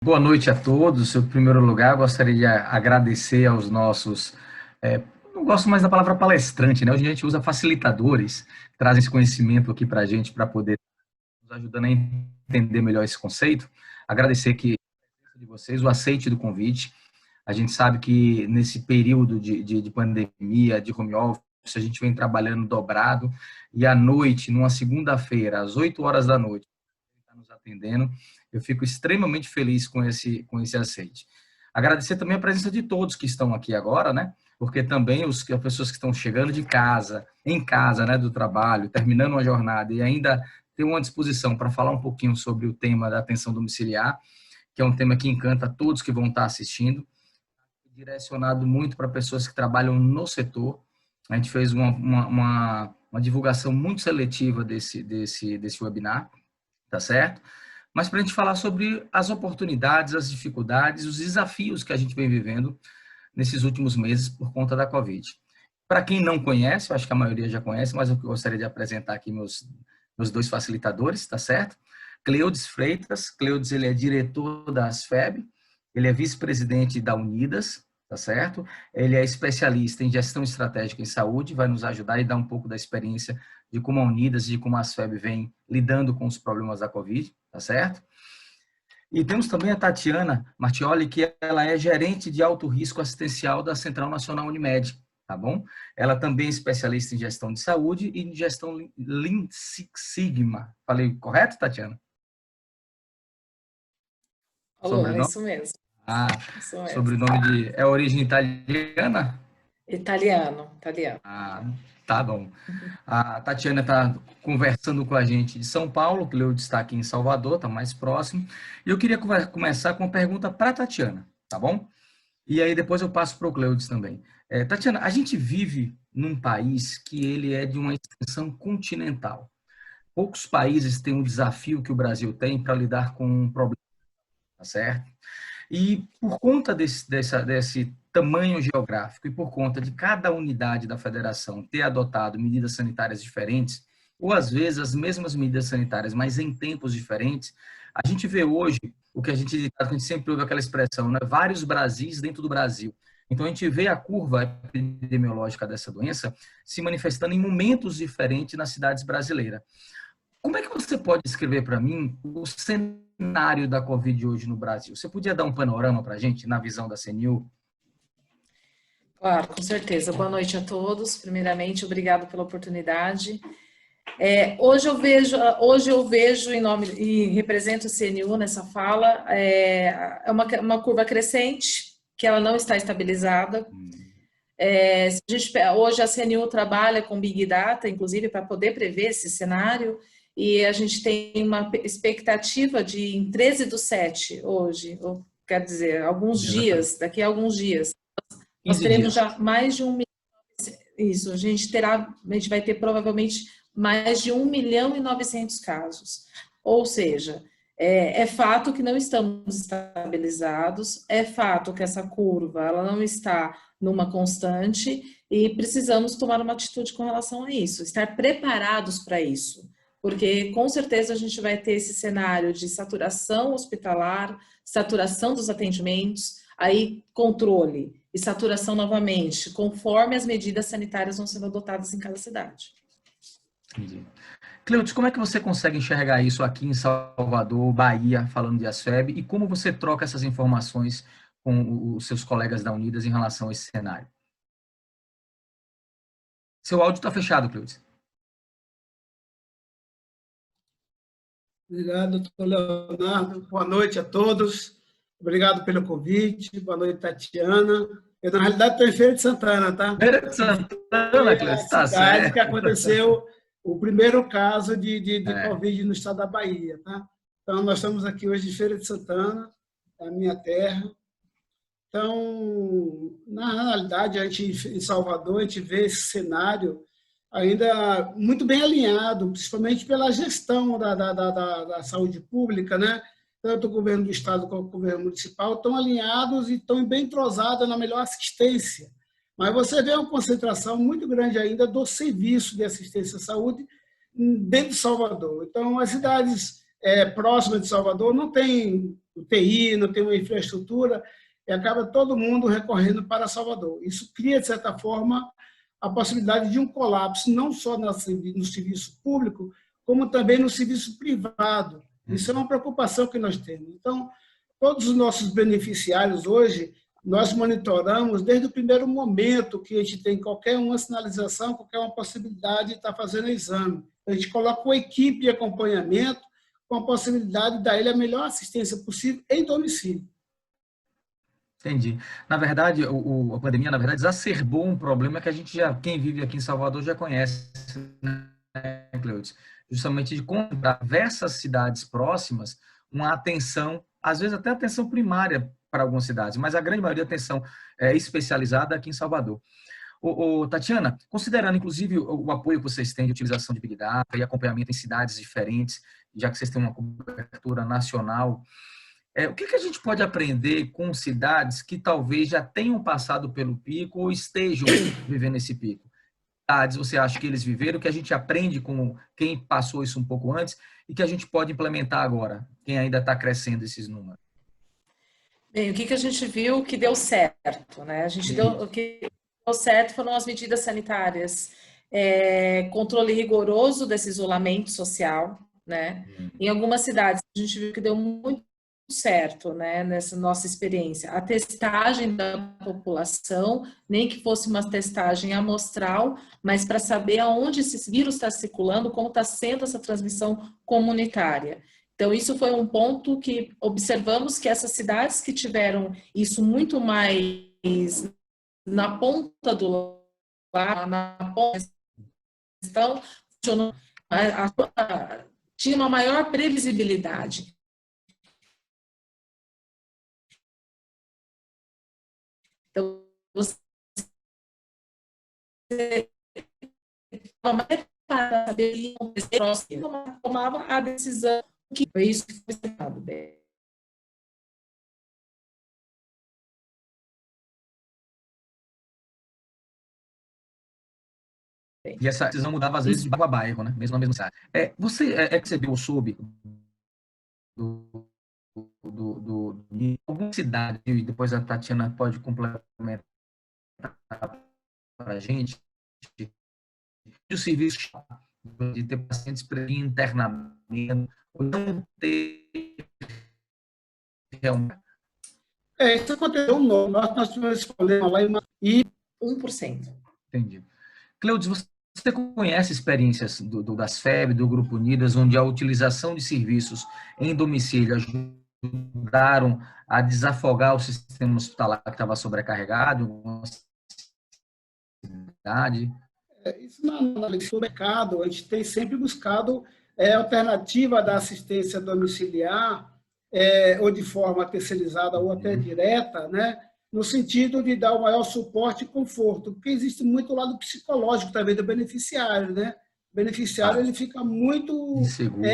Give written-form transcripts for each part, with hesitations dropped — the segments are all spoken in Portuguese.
Boa noite a todos. Em primeiro lugar, gostaria de agradecer aos nossos. Não gosto mais da palavra palestrante, né? Hoje a gente usa facilitadores, que trazem esse conhecimento aqui para a gente, para poder nos ajudando a entender melhor esse conceito. Agradecer que de vocês, o aceite do convite. A gente sabe que nesse período de pandemia, de home office, a gente vem trabalhando dobrado e à noite, numa segunda-feira, às 8 horas da noite, está nos atendendo. Eu fico extremamente feliz com esse aceite. Agradecer também a presença de todos que estão aqui agora, né? Porque também as pessoas que estão chegando de casa, em casa, né, do trabalho, terminando uma jornada e ainda ter uma disposição para falar um pouquinho sobre o tema da atenção domiciliar, que é um tema que encanta todos que vão estar assistindo, direcionado muito para pessoas que trabalham no setor. A gente fez uma divulgação muito seletiva desse webinar, tá certo? Mas para a gente falar sobre as oportunidades, as dificuldades, os desafios que a gente vem vivendo nesses últimos meses por conta da Covid. Para quem não conhece, eu acho que a maioria já conhece, mas eu gostaria de apresentar aqui meus dois facilitadores, tá certo? Cleudes Freitas. Cleudes, ele é diretor da ASFEB, ele é vice-presidente da Unidas, tá certo? Ele é especialista em gestão estratégica em saúde, vai nos ajudar e dar um pouco da experiência de como a Unidas e de como a ASFEB vem lidando com os problemas da Covid, tá certo? E temos também a Tatiana Martioli, que ela é gerente de alto risco assistencial da Central Nacional Unimed, tá bom? Ela também é especialista em gestão de saúde e em gestão Lean Six Sigma. Falei correto, Tatiana? Alô, é Sobrenome? isso mesmo. Ah, Isso mesmo. sobrenome de... É origem italiana? Italiano, italiano. Ah, tá bom. A Tatiana está conversando com a gente de São Paulo, que eu está aqui em Salvador, está mais próximo. E eu queria começar com uma pergunta para a Tatiana, tá bom? E aí depois eu passo para o Cleudes também. Tatiana, a gente vive num país que ele é de uma extensão continental. Poucos países têm um desafio que o Brasil tem para lidar com um problema, tá certo? E por conta desse tamanho geográfico e por conta de cada unidade da federação ter adotado medidas sanitárias diferentes, ou às vezes as mesmas medidas sanitárias, mas em tempos diferentes, a gente vê hoje o que a gente sempre ouve aquela expressão, né? Vários Brasis dentro do Brasil. Então a gente vê a curva epidemiológica dessa doença se manifestando em momentos diferentes nas cidades brasileiras. Como é que você pode descrever para mim o cenário da Covid hoje no Brasil? Você podia dar um panorama para a gente, na visão da CNU? Claro, com certeza. Boa noite a todos. Primeiramente, obrigado pela oportunidade. Hoje eu vejo em nome e represento o CNU nessa fala, uma curva crescente, que ela não está estabilizada. Hoje a CNU trabalha com Big Data, inclusive, para poder prever esse cenário, e a gente tem uma expectativa de, em 13/7, hoje, ou, quer dizer, alguns dias, daqui a alguns dias, nós 15 teremos dias. já mais de 1 milhão, isso, a gente vai ter provavelmente mais de 1.900.000 casos. Ou seja, é fato que não estamos estabilizados, é fato que essa curva ela não está numa constante e precisamos tomar uma atitude com relação a isso, estar preparados para isso, porque com certeza a gente vai ter esse cenário de saturação hospitalar, saturação dos atendimentos, aí controle e saturação novamente, conforme as medidas sanitárias vão sendo adotadas em cada cidade. Entendi. Cleutis, como é que você consegue enxergar isso aqui em Salvador, Bahia, falando de ASFEB, e como você troca essas informações com os seus colegas da Unidas em relação a esse cenário? Seu áudio está fechado, Cleutis. Obrigado, doutor Leonardo. Boa noite a todos. Obrigado pelo convite. Boa noite, Tatiana. Eu, na realidade, estou em Feira de Santana, tá? Feira de Santana, Foi a Cleutis, está cidade que certo. aconteceu o primeiro caso de Covid no estado da Bahia, tá? Então, nós estamos aqui hoje em Feira de Santana, a minha terra. Então, na realidade, a gente, em Salvador, a gente vê esse cenário ainda muito bem alinhado, principalmente pela gestão da saúde pública, né? Tanto o governo do estado como o governo municipal estão alinhados e estão bem entrosados na melhor assistência. Mas você vê uma concentração muito grande ainda do serviço de assistência à saúde dentro de Salvador. Então, as cidades próxima de Salvador não tem UTI, não tem uma infraestrutura, e acaba todo mundo recorrendo para Salvador. Isso cria, de certa forma, a possibilidade de um colapso, não só no serviço público, como também no serviço privado. Isso é uma preocupação que nós temos. Então, todos os nossos beneficiários hoje, nós monitoramos desde o primeiro momento que a gente tem qualquer uma sinalização, qualquer uma possibilidade de estar fazendo exame. A gente coloca uma equipe de acompanhamento com a possibilidade de dar ele a melhor assistência possível em domicílio. Entendi. Na verdade, a pandemia, na verdade, exacerbou um problema que a gente já, quem vive aqui em Salvador já conhece, né, Cleudes? Justamente de encontrar diversas cidades próximas uma atenção, às vezes até atenção primária para algumas cidades, mas a grande maioria atenção especializada aqui em Salvador. Tatiana, considerando inclusive o apoio que vocês têm de utilização de Big Data e acompanhamento em cidades diferentes, já que vocês têm uma cobertura nacional, o que a gente pode aprender com cidades que talvez já tenham passado pelo pico ou estejam vivendo esse pico? Cidades, você acha que eles viveram, que a gente aprende com quem passou isso um pouco antes e que a gente pode implementar agora, quem ainda está crescendo esses números? Bem, o que a gente viu que deu certo, né? O que deu certo foram as medidas sanitárias, controle rigoroso desse isolamento social, né? Em algumas cidades a gente viu que deu muito certo, né, nessa nossa experiência. A testagem da população, nem que fosse uma testagem amostral, mas para saber aonde esse vírus está circulando, como está sendo essa transmissão comunitária. Então, isso foi um ponto que observamos que essas cidades que tiveram isso muito mais na ponta do lá, na ponta da questão, tinha uma maior previsibilidade. Então, você para saber tomava a decisão que foi isso que foi explicado bem. E essa decisão mudava às vezes de bairro a bairro, né? Mesmo na mesma cidade. Você ou soube de alguma cidade, e depois a Tatiana pode complementar para a gente, de serviço de ter pacientes em internamento, ou não ter realmente. Isso aconteceu nós tivemos esse problema lá em 1%. Entendi. Cleudes, você conhece experiências das FEB, do Grupo Unidas, onde a utilização de serviços em domicílio ajudaram a desafogar o sistema hospitalar que estava sobrecarregado em alguma cidade? Isso no mercado, a gente tem sempre buscado alternativa da assistência domiciliar, ou de forma terceirizada ou até direta, né? No sentido de dar o maior suporte e conforto, porque existe muito o lado psicológico também do beneficiário, né? O beneficiário ele fica muito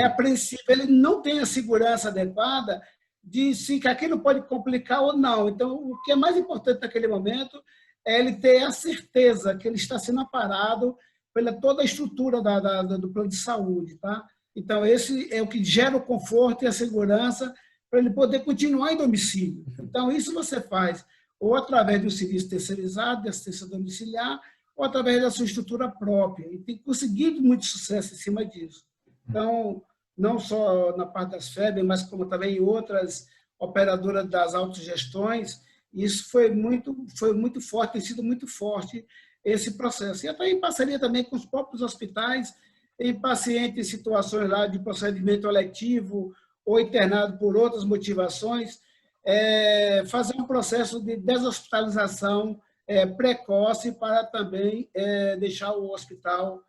apreensivo, ele não tem a segurança adequada de se que aquilo pode complicar ou não. Então, o que é mais importante naquele momento é ele ter a certeza que ele está sendo amparado pela toda a estrutura do plano de saúde, tá? Então, esse é o que gera o conforto e a segurança para ele poder continuar em domicílio. Então, isso você faz ou através do serviço terceirizado, de assistência domiciliar, ou através da sua estrutura própria. E tem conseguido muito sucesso em cima disso. Então, não só na parte das FEB, mas como também em outras operadoras das autogestões, isso foi muito forte, tem sido muito forte esse processo. E até em parceria também com os próprios hospitais, em pacientes em situações lá de procedimento eletivo ou internado por outras motivações, fazer um processo de deshospitalização precoce para também deixar o hospital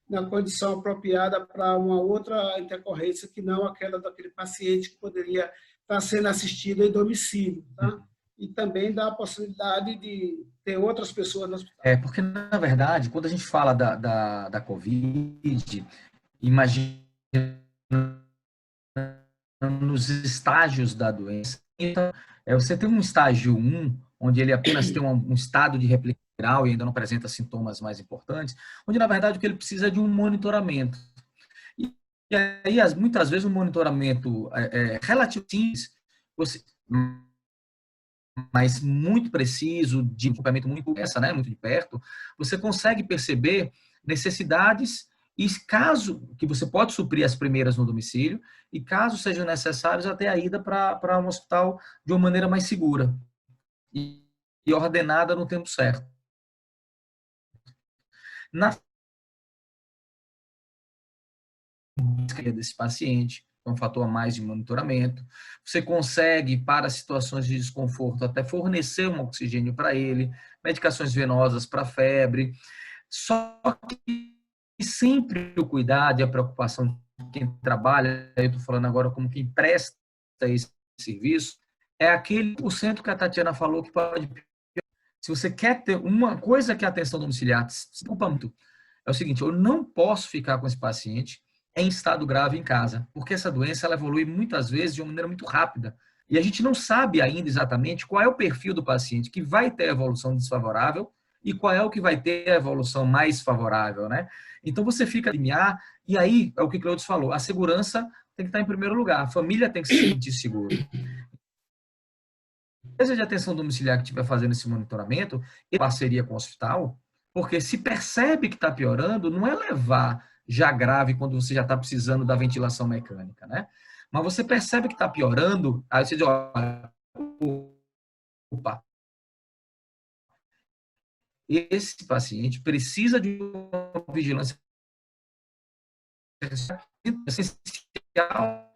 na condição apropriada para uma outra intercorrência que não aquela daquele paciente que poderia estar sendo assistido em domicílio, tá? E também dá a possibilidade de ter outras pessoas no hospital. Porque, na verdade, quando a gente fala da Covid, imagina nos estágios da doença. Então, você tem um estágio 1, onde ele apenas tem um estado de réplica viral e ainda não apresenta sintomas mais importantes, onde, na verdade, o que ele precisa é de um monitoramento. E aí, muitas vezes, um monitoramento relativamente simples, mas muito preciso, de acompanhamento muito né, muito de perto, você consegue perceber necessidades e caso que você pode suprir as primeiras no domicílio e caso sejam necessários até a ida para um hospital de uma maneira mais segura e ordenada no tempo certo. Na desse paciente, é um fator a mais de monitoramento. Você consegue, para situações de desconforto, até fornecer um oxigênio para ele, medicações venosas para febre. Só que sempre o cuidado e a preocupação de quem trabalha, eu estou falando agora como quem presta esse serviço, é aquele por cento que a Tatiana falou que pode. Se você quer ter uma coisa que a atenção domiciliar se preocupa muito, é o seguinte: eu não posso ficar com esse paciente em estado grave em casa, porque essa doença ela evolui muitas vezes de uma maneira muito rápida. E a gente não sabe ainda exatamente qual é o perfil do paciente que vai ter a evolução desfavorável e qual é o que vai ter a evolução mais favorável, né? Então você fica a limiar, e aí é o que o Cleudes falou: a segurança tem que estar em primeiro lugar, a família tem que se sentir segura. A empresa de atenção domiciliar que estiver fazendo esse monitoramento, em parceria com o hospital, porque se percebe que está piorando, não é levar já grave quando você já está precisando da ventilação mecânica, né? Mas você percebe que está piorando, aí você diz, olha, opa, esse paciente precisa de uma vigilância essencial,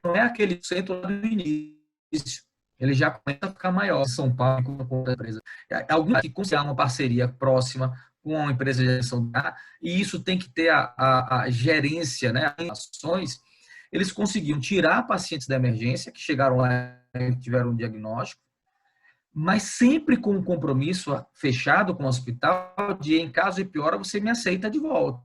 não é aquele centro do início. Ele já começa a ficar maior. São Paulo, com a empresa. Alguns que conseguem uma parceria próxima com uma empresa de gestão, e isso tem que ter a gerência, né, as ações. Eles conseguiam tirar pacientes da emergência, que chegaram lá e tiveram um diagnóstico, mas sempre com um compromisso fechado com o hospital de, em caso de piora, você me aceita de volta.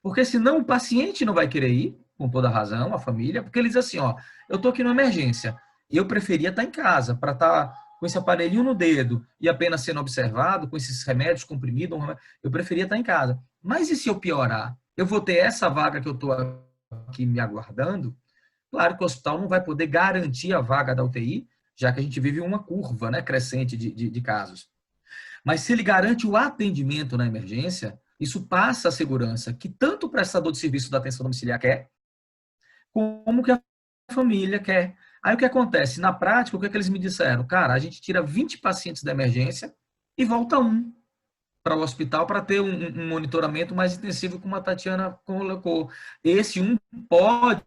Porque senão o paciente não vai querer ir, com toda razão, a família, porque ele diz assim, ó, eu estou aqui numa emergência, eu preferia estar em casa, para estar com esse aparelhinho no dedo e apenas sendo observado, com esses remédios comprimidos, eu preferia estar em casa. Mas e se eu piorar? Eu vou ter essa vaga que eu estou aqui me aguardando? Claro que o hospital não vai poder garantir a vaga da UTI, já que a gente vive uma curva, né, crescente de casos. Mas se ele garante o atendimento na emergência, isso passa a segurança que tanto o prestador de serviço da atenção domiciliar quer, como que a família quer. Aí o que acontece? Na prática, o que, é que eles me disseram? Cara, a gente tira 20 pacientes da emergência e volta um para o hospital para ter um monitoramento mais intensivo, como a Tatiana colocou. Esse um pode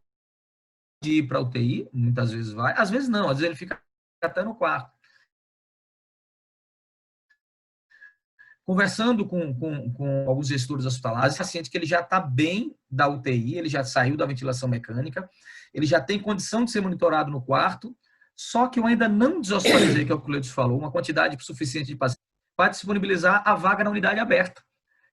ir para a UTI, muitas vezes vai, às vezes não, às vezes ele fica até no quarto. Conversando com alguns gestores hospitalares, paciente que ele já está bem da UTI, ele já saiu da ventilação mecânica, ele já tem condição de ser monitorado no quarto, só que eu ainda não deshospitalizei, que é o que o Cleudes falou, uma quantidade suficiente de pacientes para disponibilizar a vaga na unidade aberta.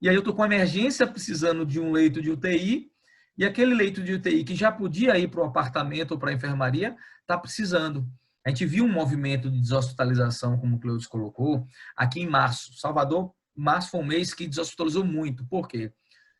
E aí eu estou com emergência precisando de um leito de UTI, e aquele leito de UTI que já podia ir para um apartamento ou para a enfermaria, está precisando. A gente viu um movimento de deshospitalização, como o Cleudes colocou, aqui em março. Salvador, março foi um mês que deshospitalizou muito. Por quê?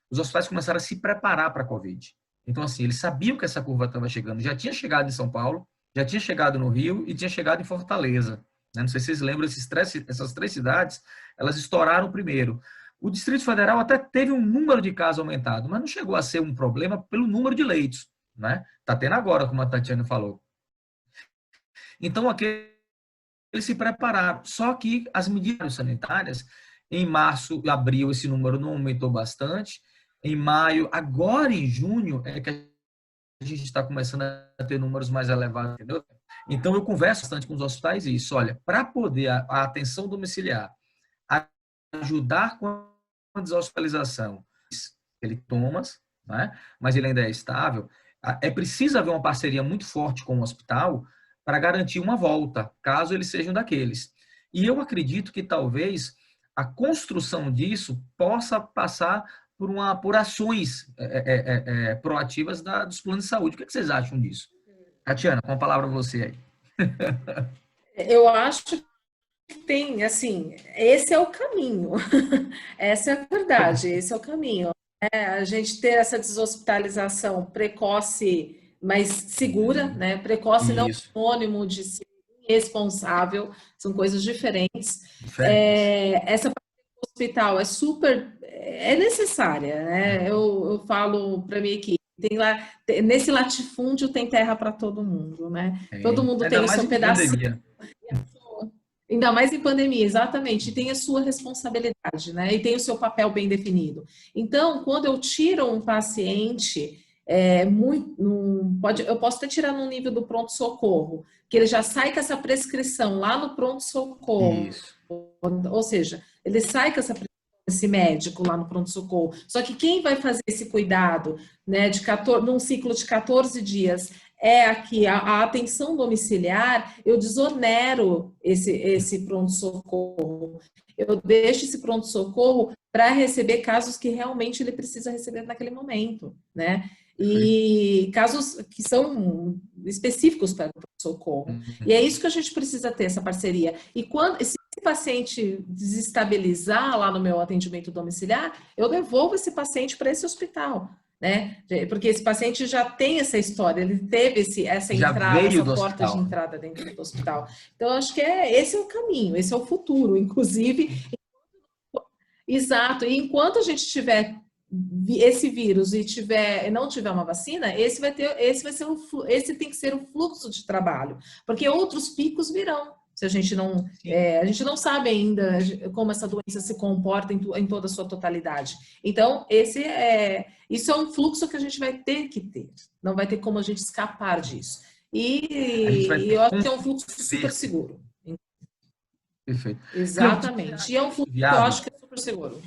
Os hospitais começaram a se preparar para a Covid. Então, assim, eles sabiam que essa curva estava chegando. Já tinha chegado em São Paulo, já tinha chegado no Rio e tinha chegado em Fortaleza. Não sei se vocês lembram, essas três cidades, elas estouraram primeiro. O Distrito Federal até teve um número de casos aumentado, mas não chegou a ser um problema pelo número de leitos. Né? Está tendo agora, como a Tatiana falou. Então, aqui eles se prepararam. Só que as medidas sanitárias, em março e abril, esse número não aumentou bastante. Em maio, agora em junho, é que a gente está começando a ter números mais elevados, entendeu? Então, eu converso bastante com os hospitais e isso, olha, para poder a atenção domiciliar ajudar com a deshospitalização, ele toma, né? Mas ele ainda é estável, é preciso haver uma parceria muito forte com o hospital para garantir uma volta, caso eles sejam daqueles. E eu acredito que talvez a construção disso possa passar por ações proativas dos planos de saúde. O que vocês acham disso? Tatiana, com a palavra você aí. Eu acho que tem, assim, esse é o caminho. Essa é a verdade, esse é o caminho. A gente ter essa deshospitalização precoce, mas segura, né? Precoce não é Isso, sinônimo de ser irresponsável, são coisas diferentes. diferentes. Essa hospital é super, é necessária, né? Eu falo para minha equipe, tem lá, nesse latifúndio tem terra para todo mundo, né? Todo Tem. mundo Ainda tem o mais seu em pedacinho, pandemia. ainda mais em pandemia, exatamente, e tem a sua responsabilidade, né? E tem o seu papel bem definido. Então, quando eu tiro um paciente, eu posso até tirar no nível do pronto-socorro, que ele já sai com essa prescrição lá no pronto-socorro, Isso. ou seja, ele sai com esse médico lá no pronto-socorro. Só que quem vai fazer esse cuidado, né, num ciclo de 14 dias, é aqui a atenção domiciliar, eu desonero esse pronto-socorro. Eu deixo esse pronto-socorro para receber casos que realmente ele precisa receber naquele momento, né? Perfeito. E casos que são específicos para o socorro. E é isso que a gente precisa ter, essa parceria. E quando esse paciente desestabilizar lá no meu atendimento domiciliar, eu devolvo esse paciente para esse hospital, né? Porque esse paciente já tem essa história, ele teve essa Já entrada, veio essa do porta de hospital, né? entrada dentro do hospital. Então, acho que esse é o caminho, esse é o futuro, inclusive. Exato. E enquanto a gente tiver esse vírus e não tiver uma vacina, esse tem que ser o fluxo de trabalho, porque outros picos virão. Se Sim. a gente não sabe ainda como essa doença se comporta em toda a sua totalidade. Então, isso é um fluxo que a gente vai ter que ter. Não vai ter como a gente escapar disso. A gente vai E ter eu que acho que é um fluxo super conviver com isso. seguro. Perfeito. Cleutis, você Exatamente. E acha é um fluxo que eu viável? acho que é super seguro.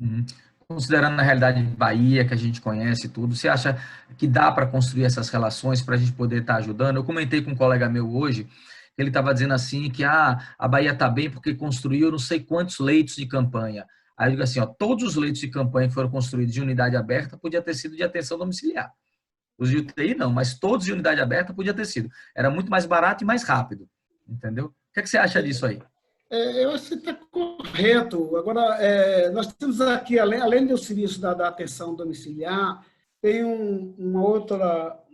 Uhum. Considerando a realidade de Bahia, que a gente conhece tudo, você acha que dá para construir essas relações para a gente poder estar ajudando? Eu comentei com um colega meu hoje, que ele estava dizendo assim que a Bahia está bem porque construiu não sei quantos leitos de campanha. Aí eu digo assim, ó, todos os leitos de campanha que foram construídos de unidade aberta podia ter sido de atenção domiciliar. Os de UTI não, mas todos de unidade aberta podia ter sido. Era muito mais barato e mais rápido, entendeu? O que, é que você acha disso aí? Eu acho que está correto. Agora, nós temos aqui, além do serviço da atenção domiciliar, tem um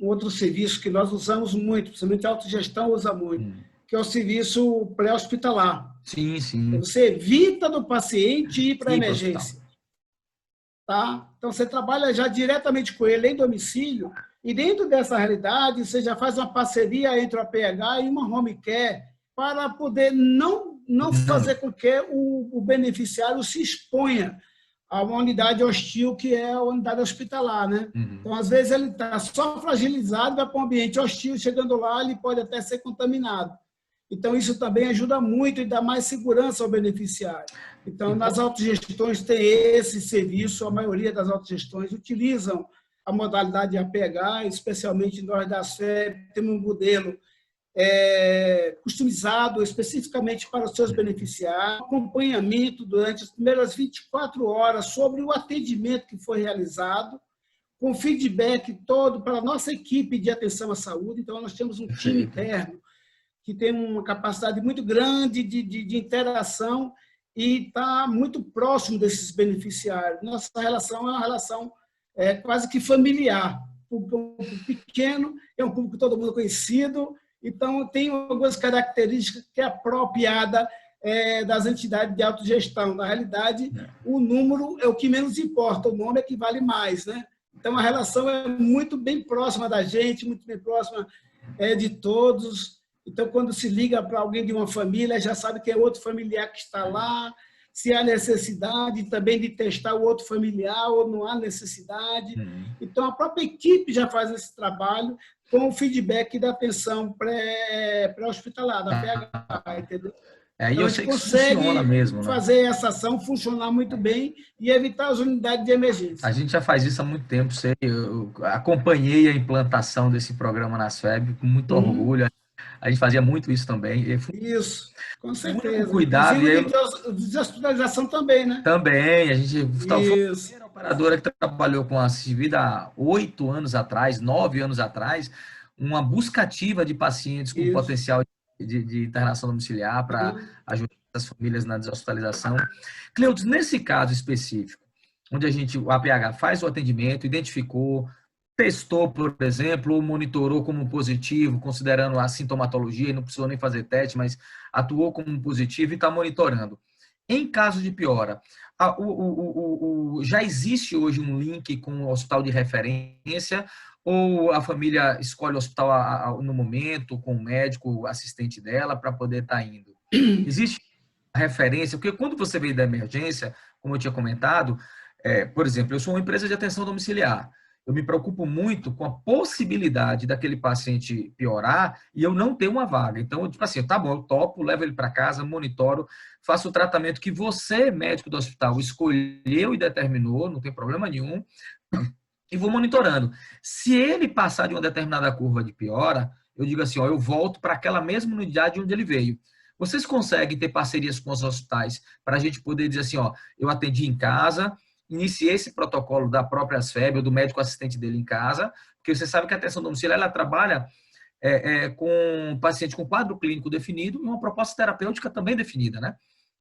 outro serviço que nós usamos muito, principalmente a autogestão usa muito, que é o serviço pré-hospitalar. Sim, sim. Você evita do paciente ir para a Ir para o hospital. emergência. Tá? Então, você trabalha já diretamente com ele em domicílio, e dentro dessa realidade, você já faz uma parceria entre a PH e uma home care para poder não Não. fazer com que o beneficiário se exponha a uma unidade hostil, que é a unidade hospitalar. Né? Uhum. Então, às vezes, ele está só fragilizado, vai para um ambiente hostil, chegando lá, ele pode até ser contaminado. Então, isso também ajuda muito e dá mais segurança ao beneficiário. Então, nas autogestões tem esse serviço, a maioria das autogestões utilizam a modalidade APH, especialmente nós da SFEB, temos um modelo customizado especificamente para os seus beneficiários, acompanhamento durante as primeiras 24 horas sobre o atendimento que foi realizado, com feedback todo para a nossa equipe de atenção à saúde. Então, nós temos um time interno que tem uma capacidade muito grande de interação e está muito próximo desses beneficiários. Nossa relação é uma relação quase que familiar. O público pequeno é um público todo mundo conhecido, então tem algumas características que é apropriada das entidades de autogestão. Na realidade, o número é o que menos importa, o nome é que vale mais. Né? Então, a relação é muito bem próxima da gente, muito bem próxima de todos. Então, quando se liga para alguém de uma família, já sabe que é outro familiar que está lá, se há necessidade também de testar o outro familiar ou não há necessidade. Então, a própria equipe já faz esse trabalho com o feedback da atenção pré-hospitalar, da PH, entendeu? E Então, eu a gente sei que isso funciona consegue mesmo, né? fazer essa ação funcionar muito bem e evitar as unidades de emergência. A gente já faz isso há muito tempo, sei. Eu acompanhei a implantação desse programa na SFEB com muito orgulho. A gente fazia muito isso também. Isso, com O único certeza. cuidado, Inclusive, de hospitalização também, né? também, a gente foi a Isso. primeira operadora que trabalhou com a Civida há 8 anos atrás, 9 anos atrás, uma busca ativa de pacientes com potencial de internação domiciliar para ajudar as famílias na deshospitalização. Cleutis, nesse caso específico, onde o APH faz o atendimento, identificou, testou, por exemplo, ou monitorou como positivo, considerando a sintomatologia, e não precisou nem fazer teste, mas atuou como positivo e está monitorando. Em caso de piora, já existe hoje um link com o hospital de referência, ou a família escolhe o hospital no momento, com o médico, o assistente dela, para poder estar indo? Existe referência? Porque quando você veio da emergência, como eu tinha comentado, por exemplo, eu sou uma empresa de atenção domiciliar. Eu me preocupo muito com a possibilidade daquele paciente piorar e eu não ter uma vaga. Então, tipo assim, tá bom, eu topo, levo ele para casa, monitoro, faço o tratamento que você, médico do hospital, escolheu e determinou, não tem problema nenhum, e vou monitorando. Se ele passar de uma determinada curva de piora, eu digo assim, ó, eu volto para aquela mesma unidade onde ele veio. Vocês conseguem ter parcerias com os hospitais para a gente poder dizer assim, ó, eu atendi em casa, iniciei esse protocolo da própria ASFEB ou do médico assistente dele em casa, porque você sabe que a atenção domiciliar ela trabalha com paciente com quadro clínico definido e uma proposta terapêutica também definida, né?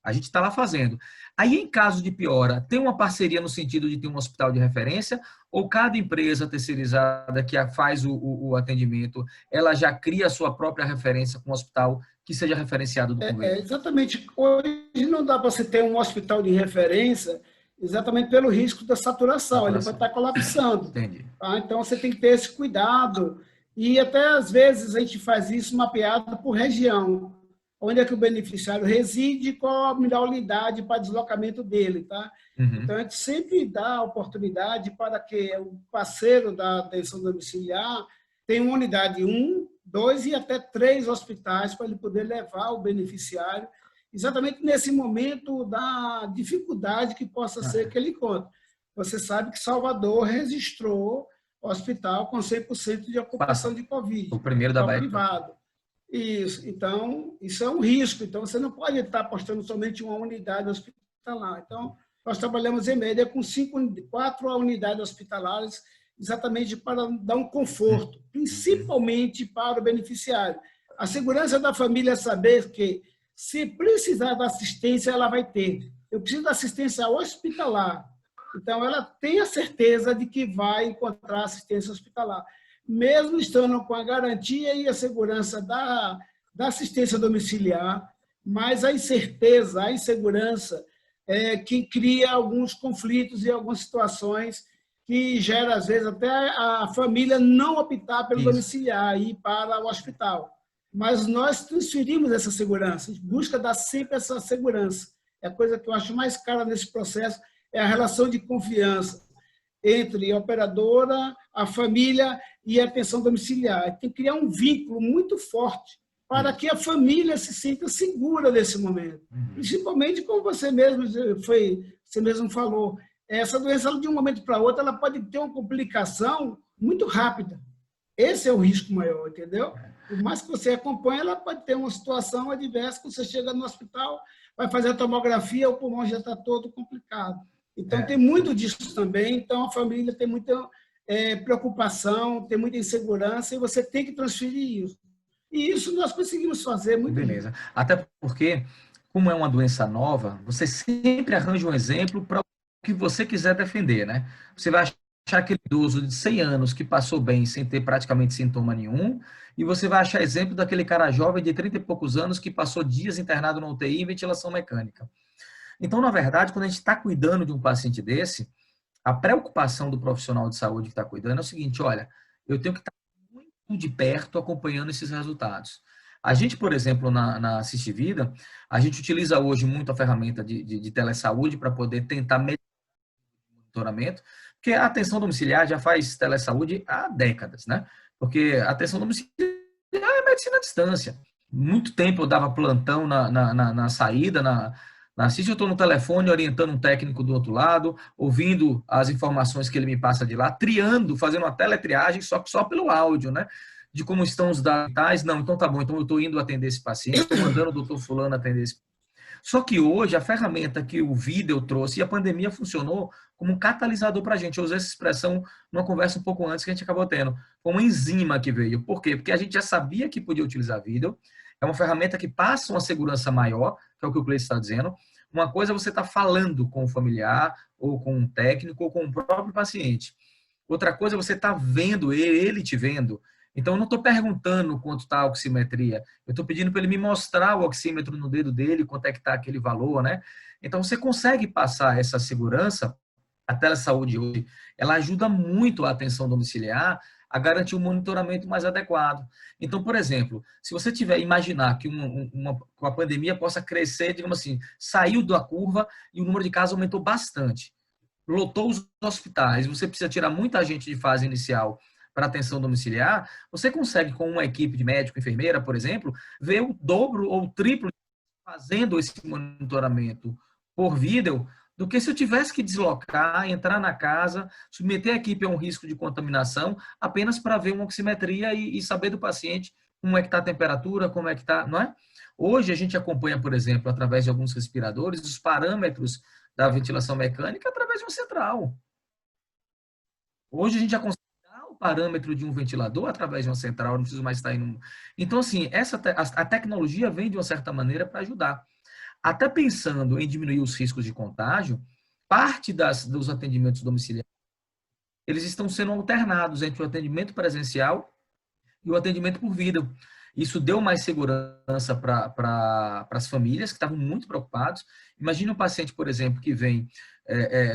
A gente está lá fazendo. Aí, em caso de piora, tem uma parceria no sentido de ter um hospital de referência ou cada empresa terceirizada que faz o atendimento, ela já cria a sua própria referência com um hospital que seja referenciado do convênio? Exatamente. Hoje não dá para você ter um hospital de referência exatamente pelo risco da saturação. Ele pode estar colapsando. Entendi. Tá? Então, você tem que ter esse cuidado. E até, às vezes, a gente faz isso mapeado por região. Onde é que o beneficiário reside e qual a melhor unidade para deslocamento dele. Tá? Uhum. Então, a gente sempre dá oportunidade para que o parceiro da atenção domiciliar tenha uma unidade 1, 2 e até 3 hospitais para ele poder levar o beneficiário exatamente nesse momento da dificuldade que possa ser que ele encontre. Você sabe que Salvador registrou hospital com 100% de ocupação de Covid. O primeiro da Bahia. Privado. Isso. Então, isso é um risco. Então, você não pode estar apostando somente em uma unidade hospitalar. Então, nós trabalhamos em média com 4 unidades hospitalares exatamente para dar um conforto, principalmente para o beneficiário. A segurança da família é saber que, se precisar da assistência, ela vai ter. Eu preciso da assistência hospitalar. Então, ela tem a certeza de que vai encontrar assistência hospitalar, mesmo estando com a garantia e a segurança da assistência domiciliar, mas a incerteza, a insegurança que cria alguns conflitos e algumas situações que gera, às vezes, até a família não optar pelo domiciliar e ir para o hospital. Mas nós transferimos essa segurança, a gente busca dar sempre essa segurança. É a coisa que eu acho mais cara nesse processo, é a relação de confiança entre a operadora, a família e a atenção domiciliar. Tem que criar um vínculo muito forte para que a família se sinta segura nesse momento. Principalmente, como você mesmo falou, essa doença, de um momento para outro, ela pode ter uma complicação muito rápida. Esse é o risco maior, entendeu? Por mais que você acompanhe, ela pode ter uma situação adversa, que você chega no hospital, vai fazer a tomografia, o pulmão já está todo complicado. Então, tem muito disso também. Então, a família tem muita preocupação, tem muita insegurança, e você tem que transferir isso. E isso nós conseguimos fazer muito bem. Beleza. Até porque, como é uma doença nova, você sempre arranja um exemplo para o que você quiser defender, né? Você vai achar aquele idoso de 100 anos que passou bem sem ter praticamente sintoma nenhum, e você vai achar exemplo daquele cara jovem de 30 e poucos anos que passou dias internado no UTI em ventilação mecânica. Então, na verdade, quando a gente está cuidando de um paciente desse, a preocupação do profissional de saúde que está cuidando é o seguinte: olha, eu tenho que estar muito de perto acompanhando esses resultados. A gente, por exemplo, na Assiste Vida, a gente utiliza hoje muito a ferramenta de telesaúde para poder tentar melhorar o monitoramento, porque a atenção domiciliar já faz telesaúde há décadas, né? Porque a atenção domiciliar é medicina à distância. Muito tempo eu dava plantão na saída, na Assiste, eu estou no telefone orientando um técnico do outro lado, ouvindo as informações que ele me passa de lá, triando, fazendo uma teletriagem só pelo áudio, né? De como estão os dados. Não, então tá bom, então eu estou indo atender esse paciente, estou mandando o doutor fulano atender esse paciente. Só que hoje a ferramenta que o vídeo trouxe, e a pandemia funcionou como um catalisador para a gente. Eu usei essa expressão numa conversa um pouco antes que a gente acabou tendo, como uma enzima que veio. Por quê? Porque a gente já sabia que podia utilizar vídeo, é uma ferramenta que passa uma segurança maior, que é o que o Cleiton está dizendo. Uma coisa é você estar falando com o familiar, ou com um técnico, ou com o próprio paciente. Outra coisa é você estar vendo ele te vendo. Então, eu não estou perguntando quanto está a oximetria. Eu estou pedindo para ele me mostrar o oxímetro no dedo dele, quanto é que está aquele valor, né? Então, você consegue passar essa segurança. A telesaúde hoje, ela ajuda muito a atenção domiciliar a garantir um monitoramento mais adequado. Então, por exemplo, se você tiver imaginar que a pandemia possa crescer, digamos assim, saiu da curva e o número de casos aumentou bastante, lotou os hospitais, você precisa tirar muita gente de fase inicial para atenção domiciliar, você consegue, com uma equipe de médico, enfermeira, por exemplo, ver o dobro ou o triplo fazendo esse monitoramento por vídeo do que se eu tivesse que deslocar, entrar na casa, submeter a equipe a um risco de contaminação apenas para ver uma oximetria e saber do paciente como é que está a temperatura, como é que está, não é? Hoje a gente acompanha, por exemplo, através de alguns respiradores, os parâmetros da ventilação mecânica através de uma central. Hoje a gente já consegue dar o parâmetro de um ventilador através de uma central, não preciso mais estar indo. Então, assim, a tecnologia vem de uma certa maneira para ajudar. Até pensando em diminuir os riscos de contágio, parte dos atendimentos domiciliares, eles estão sendo alternados entre o atendimento presencial e o atendimento por vídeo. Isso deu mais segurança para as famílias que estavam muito preocupados. Imagine um paciente, por exemplo, que vem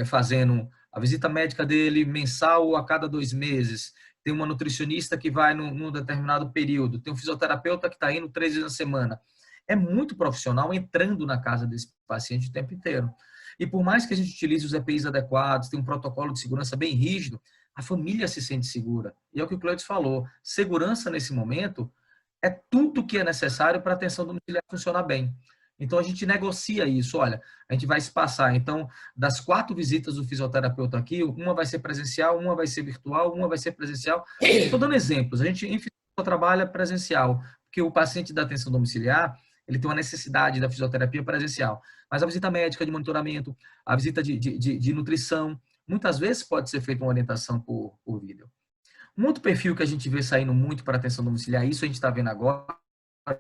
fazendo a visita médica dele mensal ou a cada 2 meses, tem uma nutricionista que vai num determinado período, tem um fisioterapeuta que está indo 3 vezes na semana. É muito profissional entrando na casa desse paciente o tempo inteiro. E por mais que a gente utilize os EPIs adequados, tem um protocolo de segurança bem rígido, a família se sente segura. E é o que o Cleiton falou, segurança nesse momento é tudo que é necessário para a atenção domiciliar funcionar bem. Então, a gente negocia isso. Olha, a gente vai se passar. Então, das 4 visitas do fisioterapeuta aqui, uma vai ser presencial, uma vai ser virtual, uma vai ser presencial. Estou dando exemplos. A gente, em fisioterapia, trabalha presencial, porque o paciente da atenção domiciliar, ele tem uma necessidade da fisioterapia presencial. Mas a visita médica de monitoramento, a visita de nutrição, muitas vezes pode ser feita uma orientação por vídeo. Um outro perfil que a gente vê saindo muito para atenção domiciliar, isso a gente está vendo agora,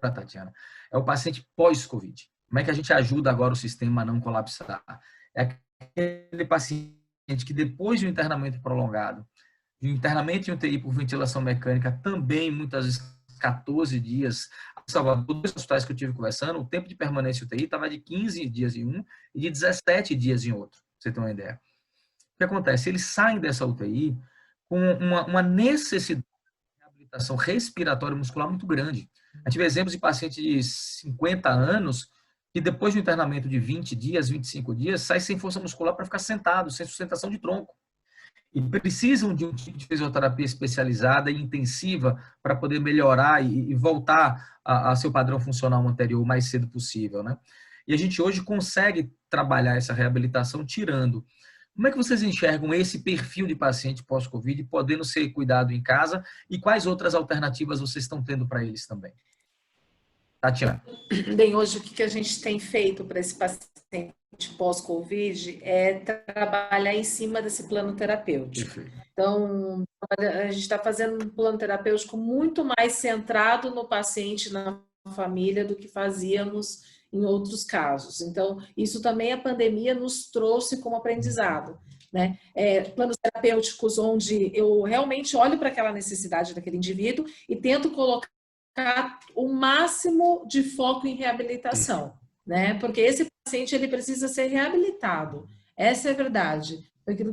Tatiana, é o paciente pós-Covid. Como é que a gente ajuda agora o sistema a não colapsar? É aquele paciente que depois de um internamento prolongado, de um internamento em UTI por ventilação mecânica, também muitas vezes 14 dias, em Salvador, 2 hospitais que eu tive conversando, o tempo de permanência em UTI estava de 15 dias em um e de 17 dias em outro, pra você ter uma ideia. O que acontece? Eles saem dessa UTI com uma necessidade de reabilitação respiratória e muscular muito grande. A gente vê exemplos de pacientes de 50 anos que depois de um internamento de 20 dias, 25 dias, sai sem força muscular para ficar sentado, sem sustentação de tronco. E precisam de um tipo de fisioterapia especializada e intensiva para poder melhorar e voltar a seu padrão funcional anterior o mais cedo possível, né? E a gente hoje consegue trabalhar essa reabilitação tirando. Como é que vocês enxergam esse perfil de paciente pós-Covid podendo ser cuidado em casa e quais outras alternativas vocês estão tendo para eles também? Tatiana. Bem, hoje o que a gente tem feito para esse paciente pós-Covid é trabalhar em cima desse plano terapêutico. Perfeito. Então, a gente está fazendo um plano terapêutico muito mais centrado no paciente, na família, do que fazíamos em outros casos. Então, isso também a pandemia nos trouxe como aprendizado, né? Planos terapêuticos onde eu realmente olho para aquela necessidade daquele indivíduo e tento colocar o máximo de foco em reabilitação, né? Porque esse paciente ele precisa ser reabilitado. Essa é a verdade. Aquilo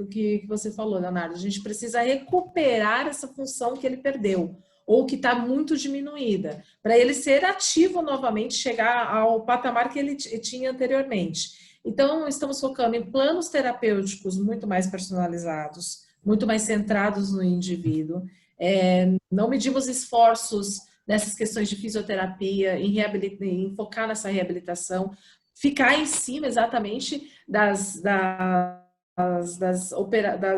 que você falou, Leonardo, a gente precisa recuperar essa função que ele perdeu ou que está muito diminuída, para ele ser ativo novamente, chegar ao patamar que ele tinha anteriormente. Então, estamos focando em planos terapêuticos muito mais personalizados, muito mais centrados no indivíduo. Não medimos esforços nessas questões de fisioterapia, em focar nessa reabilitação, ficar em cima exatamente das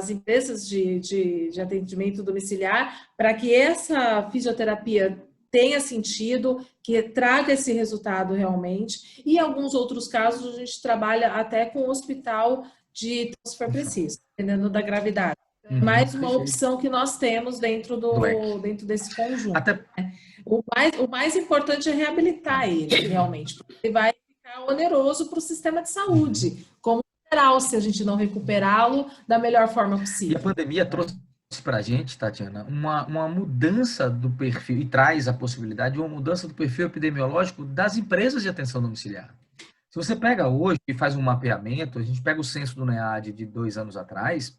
empresas de atendimento domiciliar, para que essa fisioterapia tenha sentido, que traga esse resultado realmente. E em alguns outros casos, a gente trabalha até com o hospital se for preciso, dependendo da gravidade. Mais uma opção que nós temos dentro desse conjunto. O mais importante é reabilitar ele, realmente, porque ele vai ficar oneroso para o sistema de saúde. Como geral, se a gente não recuperá-lo da melhor forma E a possível. pandemia trouxe para a gente, Tatiana, uma mudança do perfil, e traz a possibilidade de uma mudança do perfil epidemiológico das empresas de atenção domiciliar. Se você pega hoje e faz um mapeamento, a gente pega o censo do NEAD de 2 anos atrás,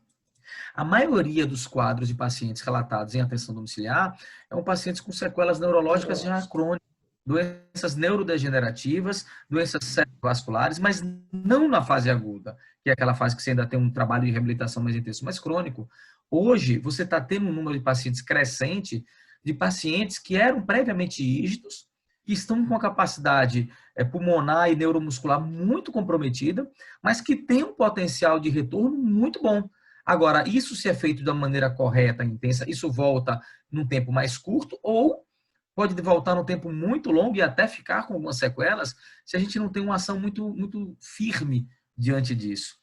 a maioria dos quadros de pacientes relatados em atenção domiciliar são pacientes com sequelas neurológicas já crônicas, doenças neurodegenerativas, doenças cerebrovasculares, mas não na fase aguda, que é aquela fase que você ainda tem um trabalho de reabilitação mais intenso, mas crônico. Hoje, você está tendo um número de pacientes crescente, de pacientes que eram previamente rígidos, que estão com a capacidade pulmonar e neuromuscular muito comprometida, mas que tem um potencial de retorno muito bom. Agora, isso se é feito da maneira correta, intensa, isso volta num tempo mais curto ou pode voltar num tempo muito longo e até ficar com algumas sequelas se a gente não tem uma ação muito firme diante disso.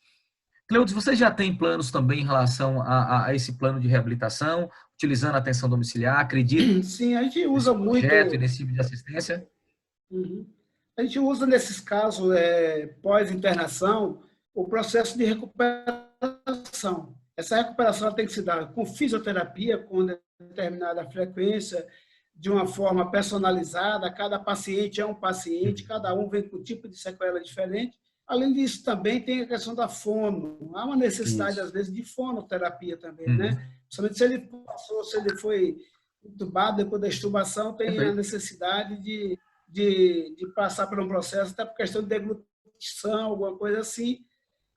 Cleudes, você já tem planos também em relação a esse plano de reabilitação, utilizando a atenção domiciliar? Acredita Sim, a gente nesse usa projeto e muito. nesse tipo de assistência? A gente usa nesses casos pós-internação o processo de recuperação. Essa recuperação tem que se dar com fisioterapia, com determinada frequência, de uma forma personalizada. Cada paciente é um paciente, cada um vem com um tipo de sequela diferente. Além disso, também tem a questão da fono. Há uma necessidade, às vezes, de fonoterapia também, né? Principalmente se ele passou, se ele foi entubado depois da extubação, tem a necessidade de passar por um processo, até por questão de deglutição, alguma coisa assim.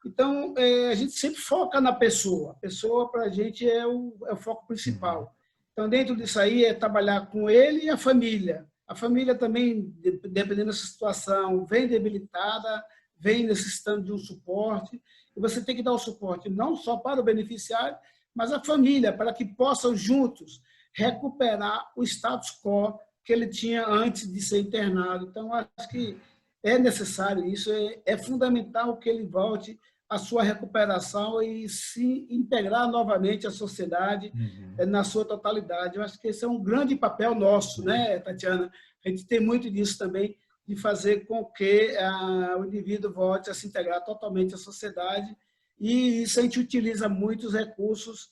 Então, a gente sempre foca na pessoa. A pessoa, para a gente, é o foco principal. Então, dentro disso aí, é trabalhar com ele e a família. A família também, dependendo da situação, vem debilitada, vem necessitando de um suporte. E você tem que dar o suporte não só para o beneficiário, mas a família, para que possam juntos recuperar o status quo que ele tinha antes de ser internado. Então, acho que é necessário isso, é fundamental que ele volte à sua recuperação e se integrar novamente à sociedade na sua totalidade. Eu acho que esse é um grande papel nosso, né, Tatiana? A gente tem muito disso também, de fazer com que o indivíduo volte a se integrar totalmente à sociedade, e isso a gente utiliza muitos recursos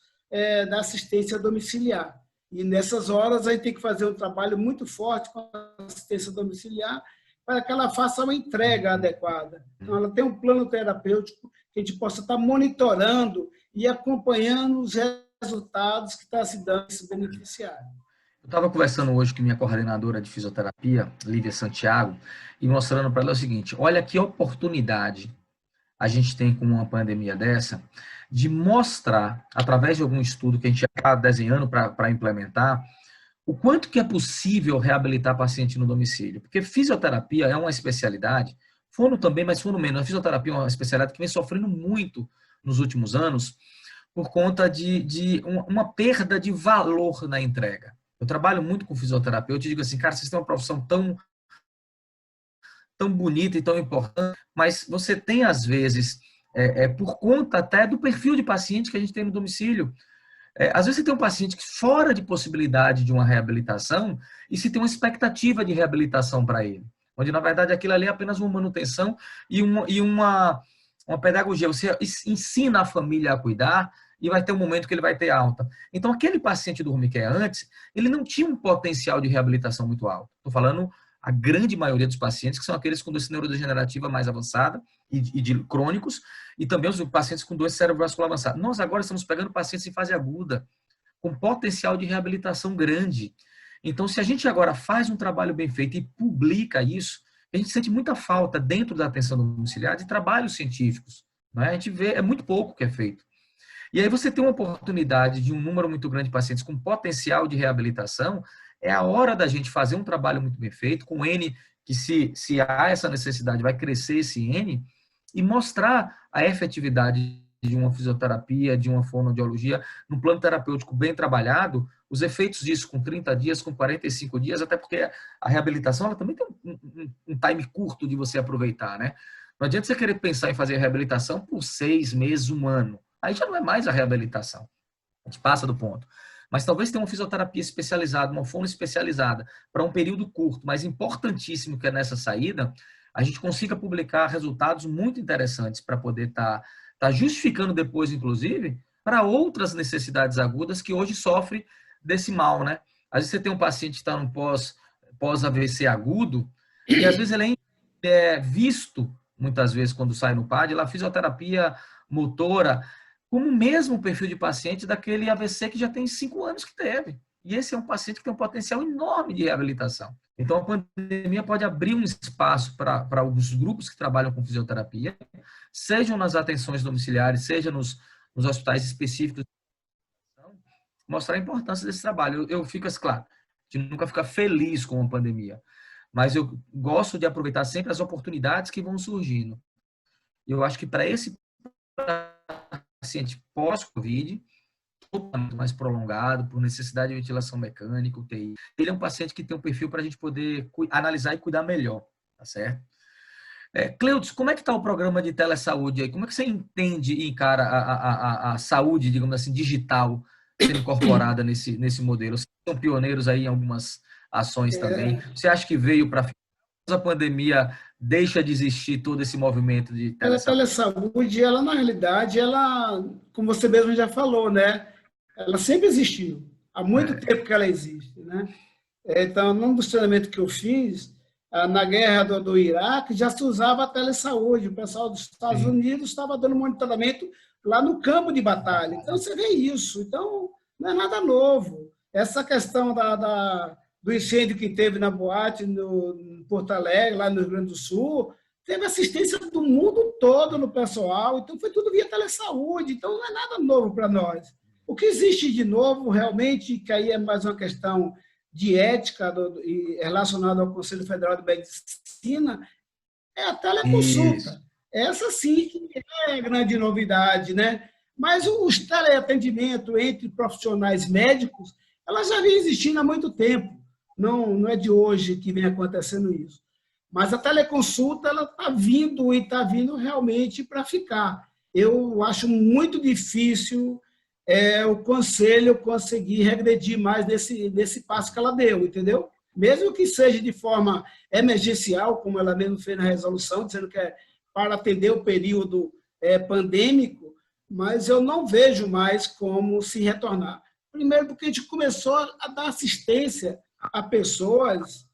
da assistência domiciliar. E nessas horas a gente tem que fazer um trabalho muito forte com a assistência domiciliar para que ela faça uma entrega adequada. Então, ela tem um plano terapêutico que a gente possa estar monitorando e acompanhando os resultados que está se dando esse beneficiário. Eu estava conversando hoje com minha coordenadora de fisioterapia, Lívia Santiago, e mostrando para ela o seguinte: olha que oportunidade a gente tem com uma pandemia dessa, de mostrar, através de algum estudo que a gente já está desenhando para implementar, o quanto que é possível reabilitar paciente no domicílio. Porque fisioterapia é uma especialidade, fono também, mas fono menos. A fisioterapia é uma especialidade que vem sofrendo muito nos últimos anos por conta de uma perda de valor na entrega. Eu trabalho muito com fisioterapia, eu te digo assim, cara, vocês têm uma profissão tão bonita e tão importante, mas você tem, às vezes, por conta até do perfil de paciente que a gente tem no domicílio. Às vezes você tem um paciente que fora de possibilidade de uma reabilitação e se tem uma expectativa de reabilitação para ele, onde, na verdade, aquilo ali é apenas uma manutenção e uma pedagogia. Você ensina a família a cuidar e vai ter um momento que ele vai ter alta. Então, aquele paciente do home care antes, ele não tinha um potencial de reabilitação muito alto. Estou falando a grande maioria dos pacientes, que são aqueles com doença neurodegenerativa mais avançada e de crônicos, e também os pacientes com doença cerebrovascular avançada. Nós agora estamos pegando pacientes em fase aguda, com potencial de reabilitação grande. Então, se a gente agora faz um trabalho bem feito e publica isso, a gente sente muita falta dentro da atenção domiciliar de trabalhos científicos. Né? A gente vê, é muito pouco que é feito. E aí você tem uma oportunidade de um número muito grande de pacientes com potencial de reabilitação, é a hora da gente fazer um trabalho muito bem feito, com N, que se há essa necessidade, vai crescer esse N, e mostrar a efetividade de uma fisioterapia, de uma fonoaudiologia, num plano terapêutico bem trabalhado, os efeitos disso com 30 dias, com 45 dias, até porque a reabilitação ela também tem um time curto de você aproveitar, né? Não adianta você querer pensar em fazer a reabilitação por 6 meses, 1 ano. Aí já não é mais a reabilitação. A gente passa do ponto. Mas talvez tenha uma fisioterapia especializada, uma fono especializada, para um período curto, mas importantíssimo que é nessa saída, a gente consiga publicar resultados muito interessantes para poder tá justificando depois, inclusive, para outras necessidades agudas que hoje sofrem desse mal, né? Às vezes você tem um paciente que está no pós-AVC agudo, e às vezes ele é visto, muitas vezes, quando sai no PAD, lá fisioterapia motora, como o mesmo perfil de paciente daquele AVC que já tem 5 anos que teve. E esse é um paciente que tem um potencial enorme de reabilitação. Então, a pandemia pode abrir um espaço para os grupos que trabalham com fisioterapia, sejam nas atenções domiciliares, seja nos hospitais específicos, mostrar a importância desse trabalho. Eu fico, claro, de nunca ficar feliz com a pandemia, mas eu gosto de aproveitar sempre as oportunidades que vão surgindo. E eu acho que para esse paciente pós-Covid, totalmente mais prolongado, por necessidade de ventilação mecânica, UTI, ele é um paciente que tem um perfil para a gente poder analisar e cuidar melhor, tá certo? Cleudes, como é que está o programa de telesaúde aí? Como é que você entende e encara a saúde, digamos assim, digital sendo incorporada nesse modelo? Vocês são pioneiros aí em algumas ações também. Você acha que veio para a pandemia, deixa de existir todo esse movimento de telesaúde? A telesaúde, ela na realidade, ela, como você mesmo já falou, né? Ela sempre existiu. Há muito tempo que ela existe, né? Então, num dos treinamentos que eu fiz, na guerra do Iraque, já se usava a telesaúde. O pessoal dos Estados Unidos estava dando monitoramento lá no campo de batalha. Então, você vê isso. Então, não é nada novo. Essa questão do incêndio que teve na boate no Porto Alegre, lá no Rio Grande do Sul, teve assistência do mundo todo no pessoal. Então, foi tudo via telesaúde. Então, não é nada novo para nós. O que existe de novo, realmente, que aí é mais uma questão de ética relacionada ao Conselho Federal de Medicina, é a teleconsulta. Isso. Essa sim que é grande novidade, né? Mas os teleatendimentos entre profissionais médicos, ela já vem existindo há muito tempo. Não é de hoje que vem acontecendo isso. Mas a teleconsulta ela está vindo e está vindo realmente para ficar. Eu acho muito difícil o conselho conseguir regredir mais nesse passo que ela deu, entendeu? Mesmo que seja de forma emergencial, como ela mesmo fez na resolução, dizendo que é para atender o período pandêmico, mas eu não vejo mais como se retornar. Primeiro, porque a gente começou a dar assistência a pessoas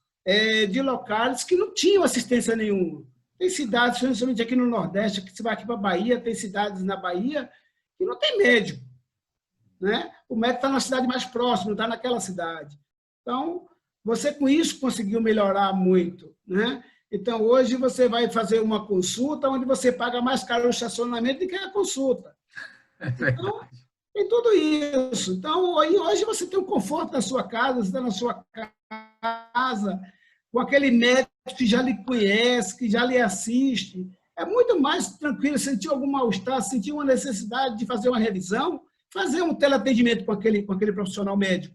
de locais que não tinham assistência nenhuma. Tem cidades, principalmente aqui no Nordeste, que você vai aqui para a Bahia, tem cidades na Bahia que não tem médico. Né? O médico está na cidade mais próxima, não está naquela cidade. Então, você com isso conseguiu melhorar muito. Né? Então, hoje você vai fazer uma consulta onde você paga mais caro o estacionamento do que a consulta. Então, tem tudo isso. Então, hoje você tem um conforto na sua casa, você está na sua casa, com aquele médico que já lhe conhece, que já lhe assiste. É muito mais tranquilo, sentir algum mal-estar, sentir uma necessidade de fazer uma revisão, fazer um teleatendimento com aquele profissional médico.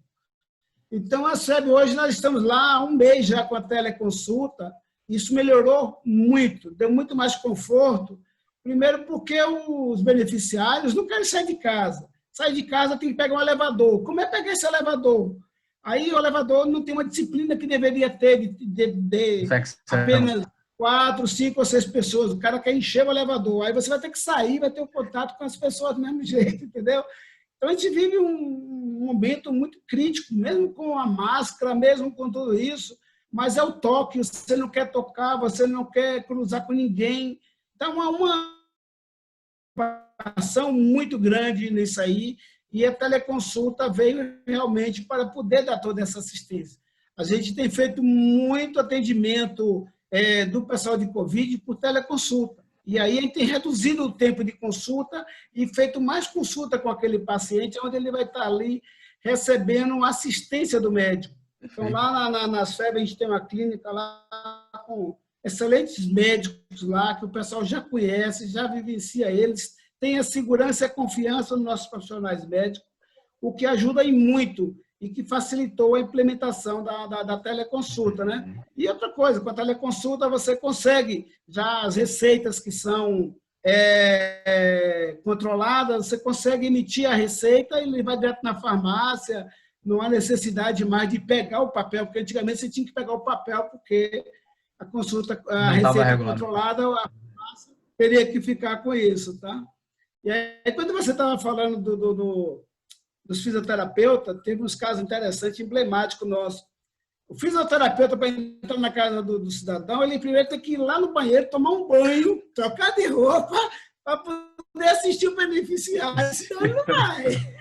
Então, a SEB, hoje nós estamos lá há um mês já com a teleconsulta, isso melhorou muito, deu muito mais conforto, primeiro porque os beneficiários não querem sair de casa. Sair de casa tem que pegar um elevador. Como é pegar esse elevador? Aí o elevador não tem uma disciplina que deveria ter de apenas 4, 5 ou 6 pessoas. O cara quer encher o elevador. Aí você vai ter que sair, vai ter um contato com as pessoas do mesmo jeito, entendeu? Então, a gente vive um momento muito crítico, mesmo com a máscara, mesmo com tudo isso, mas é o toque, você não quer tocar, você não quer cruzar com ninguém. Então, há uma ação muito grande nisso aí, e a teleconsulta veio realmente para poder dar toda essa assistência. A gente tem feito muito atendimento do pessoal de Covid por teleconsulta. E aí a gente tem reduzido o tempo de consulta e feito mais consulta com aquele paciente, onde ele vai estar ali recebendo assistência do médico. Então, lá nas FEB, a gente tem uma clínica lá com excelentes médicos lá, que o pessoal já conhece, já vivencia eles, tem a segurança e a confiança nos nossos profissionais médicos, o que ajuda aí muito e que facilitou a implementação da teleconsulta, né? E outra coisa, com a teleconsulta você consegue já as receitas que são controladas, você consegue emitir a receita e ele vai direto na farmácia, não há necessidade mais de pegar o papel, porque antigamente você tinha que pegar o papel porque a consulta, a Não estava receita regulado. controlada, a farmácia teria que ficar com isso, tá? E aí, quando você estava falando dos fisioterapeutas, teve uns casos interessantes, emblemáticos nossos. O fisioterapeuta, para entrar na casa do cidadão, ele primeiro tem que ir lá no banheiro, tomar um banho, trocar de roupa, para poder assistir o beneficiário, senão ele não vai.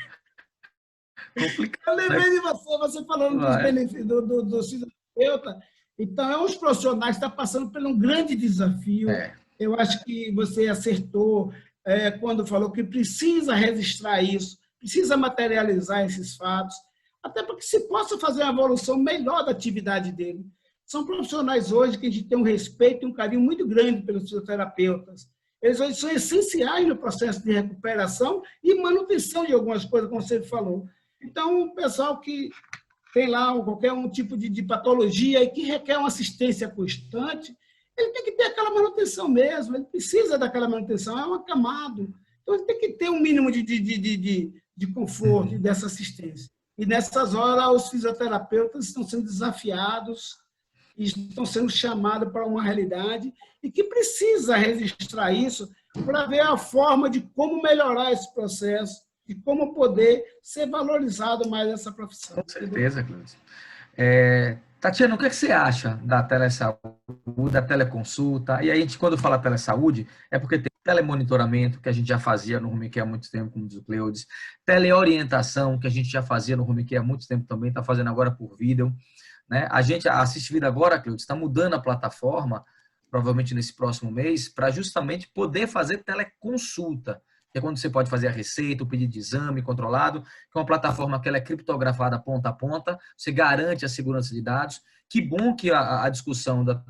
Complicado, Eu né? lembrei de você falando dos Vai. benefícios do fisioterapeuta. Então, é uns profissionais que estão passando por um grande desafio. É, Eu acho que você acertou quando falou que precisa registrar isso, precisa materializar esses fatos, até para que se possa fazer uma evolução melhor da atividade dele. São profissionais hoje que a gente tem um respeito e um carinho muito grande pelos fisioterapeutas. Eles hoje são essenciais no processo de recuperação e manutenção de algumas coisas, como você falou. Então, o pessoal que tem lá qualquer um tipo de patologia e que requer uma assistência constante, ele tem que ter aquela manutenção mesmo, ele precisa daquela manutenção, é um acamado. Então, ele tem que ter um mínimo de conforto e dessa assistência. E nessas horas, os fisioterapeutas estão sendo desafiados e estão sendo chamados para uma realidade e que precisa registrar isso para ver a forma de como melhorar esse processo e como poder ser valorizado mais essa profissão. com certeza, Cleusa. Tatiana, o que é que você acha da telesaúde, da teleconsulta? E aí, a gente, quando fala telesaúde, é porque tem telemonitoramento, que a gente já fazia no Home Care há muito tempo, como diz o Cleudes, teleorientação, que a gente já fazia no Home Care há muito tempo também, está fazendo agora por vídeo, né? A Assiste Vida agora, Cleudes, está mudando a plataforma, provavelmente nesse próximo mês, para justamente poder fazer teleconsulta, que é quando você pode fazer a receita, o pedido de exame controlado, que é uma plataforma que ela é criptografada ponta a ponta, você garante a segurança de dados. Que bom que a discussão da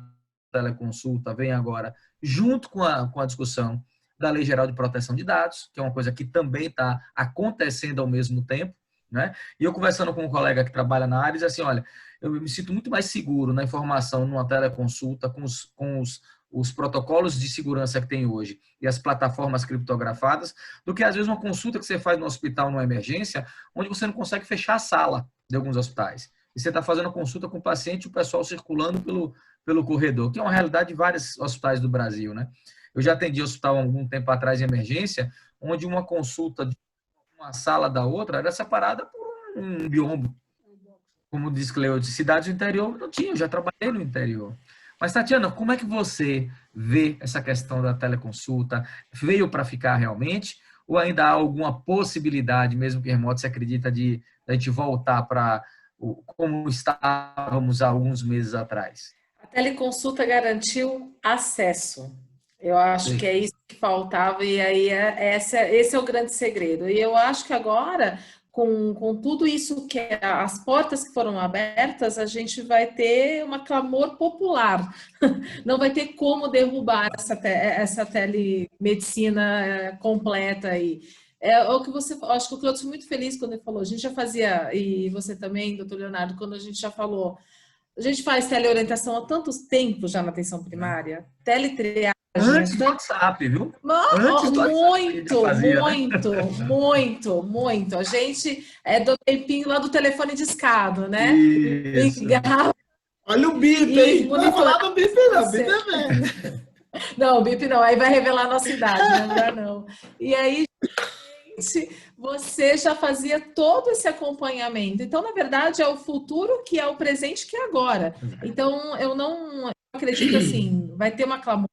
teleconsulta vem agora junto com a discussão da Lei Geral de Proteção de Dados, que é uma coisa que também está acontecendo ao mesmo tempo, né? E eu conversando com um colega que trabalha na área, diz assim, olha, eu me sinto muito mais seguro na informação numa teleconsulta com os protocolos de segurança que tem hoje e as plataformas criptografadas, do que às vezes uma consulta que você faz no hospital, numa emergência, onde você não consegue fechar a sala de alguns hospitais. E você está fazendo consulta com o paciente e o pessoal circulando pelo corredor, que é uma realidade de vários hospitais do Brasil, né? Eu já atendi hospital há algum tempo atrás em emergência, onde uma consulta de uma sala da outra era separada por um biombo. Como diz Cleo, de cidades do interior não tinha, eu já trabalhei no interior. Mas, Tatiana, como é que você vê essa questão da teleconsulta? Veio para ficar realmente? Ou ainda há alguma possibilidade, mesmo que remoto, você acredita de a gente voltar para como estávamos há alguns meses atrás? A teleconsulta garantiu acesso. Eu acho que é isso que faltava, e aí esse é o grande segredo. E eu acho que agora, com tudo isso, que as portas que foram abertas, a gente vai ter um clamor popular. Não vai ter como derrubar essa telemedicina completa aí. É o que você, acho que o Cleuton foi muito feliz quando ele falou. A gente já fazia, e você também, doutor Leonardo, quando a gente já falou, a gente faz teleorientação há tantos tempos já na atenção primária, teletriagem. Antes do WhatsApp, viu? Antes do muito. A gente é do tempinho lá do telefone discado, né? Ligava. Olha o BIP, hein? Não vai falar do BIP, não. BIP é velho. Não, BIP não. Aí vai revelar a nossa idade, não dá não. E aí, você já fazia todo esse acompanhamento. Então, na verdade, é o futuro que é o presente que é agora. Então, eu acredito assim, vai ter uma clamor.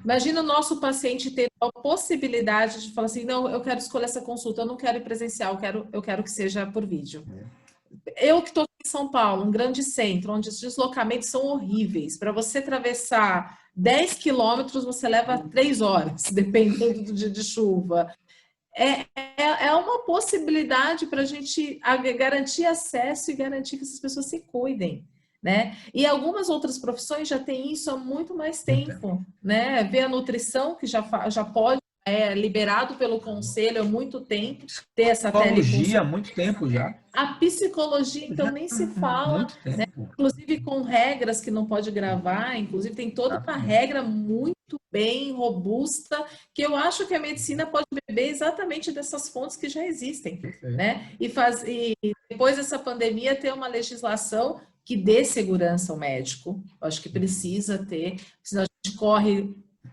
Imagina o nosso paciente ter a possibilidade de falar assim, não, eu quero escolher essa consulta, eu não quero ir presencial, eu quero que seja por vídeo. Eu que estou em São Paulo, um grande centro, onde os deslocamentos são horríveis. Para você atravessar 10 quilômetros, você leva 3 horas, dependendo do dia de chuva. É uma possibilidade para a gente garantir acesso e garantir que essas pessoas se cuidem. Né? E algumas outras profissões já têm isso há muito mais tempo, né? Ver a nutrição, que já pode, liberado pelo conselho há muito tempo, ter essa psicologia há muito tempo já. A psicologia, então, nem se fala, né? Inclusive com regras que não pode gravar, inclusive tem toda uma regra muito bem robusta, que eu acho que a medicina pode beber exatamente dessas fontes que já existem, né? E depois dessa pandemia ter uma legislação que dê segurança ao médico. Eu acho que precisa ter, senão a gente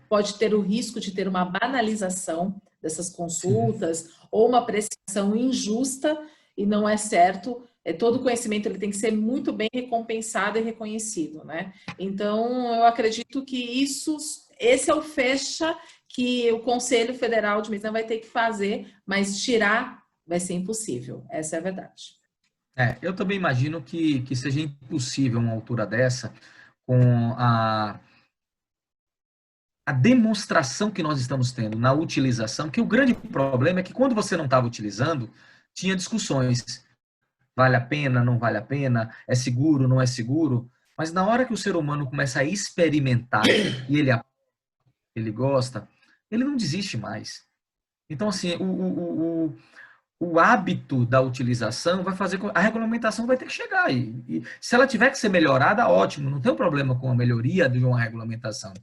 pode ter o risco de ter uma banalização dessas consultas ou uma prestação injusta, e não é certo. Todo conhecimento ele tem que ser muito bem recompensado e reconhecido, né? Então, eu acredito que esse é o fecha que o Conselho Federal de Medicina vai ter que fazer, mas tirar vai ser impossível. Essa é a verdade. Eu também imagino que seja impossível uma altura dessa, com a demonstração que nós estamos tendo na utilização, que o grande problema é que quando você não estava utilizando, tinha discussões. Vale a pena, não vale a pena, é seguro, não é seguro, mas na hora que o ser humano começa a experimentar e ele gosta, ele não desiste mais. Então, assim, o hábito da utilização vai fazer com a regulamentação vai ter que chegar. E se ela tiver que ser melhorada, ótimo, não tem um problema com a melhoria de uma regulamentação.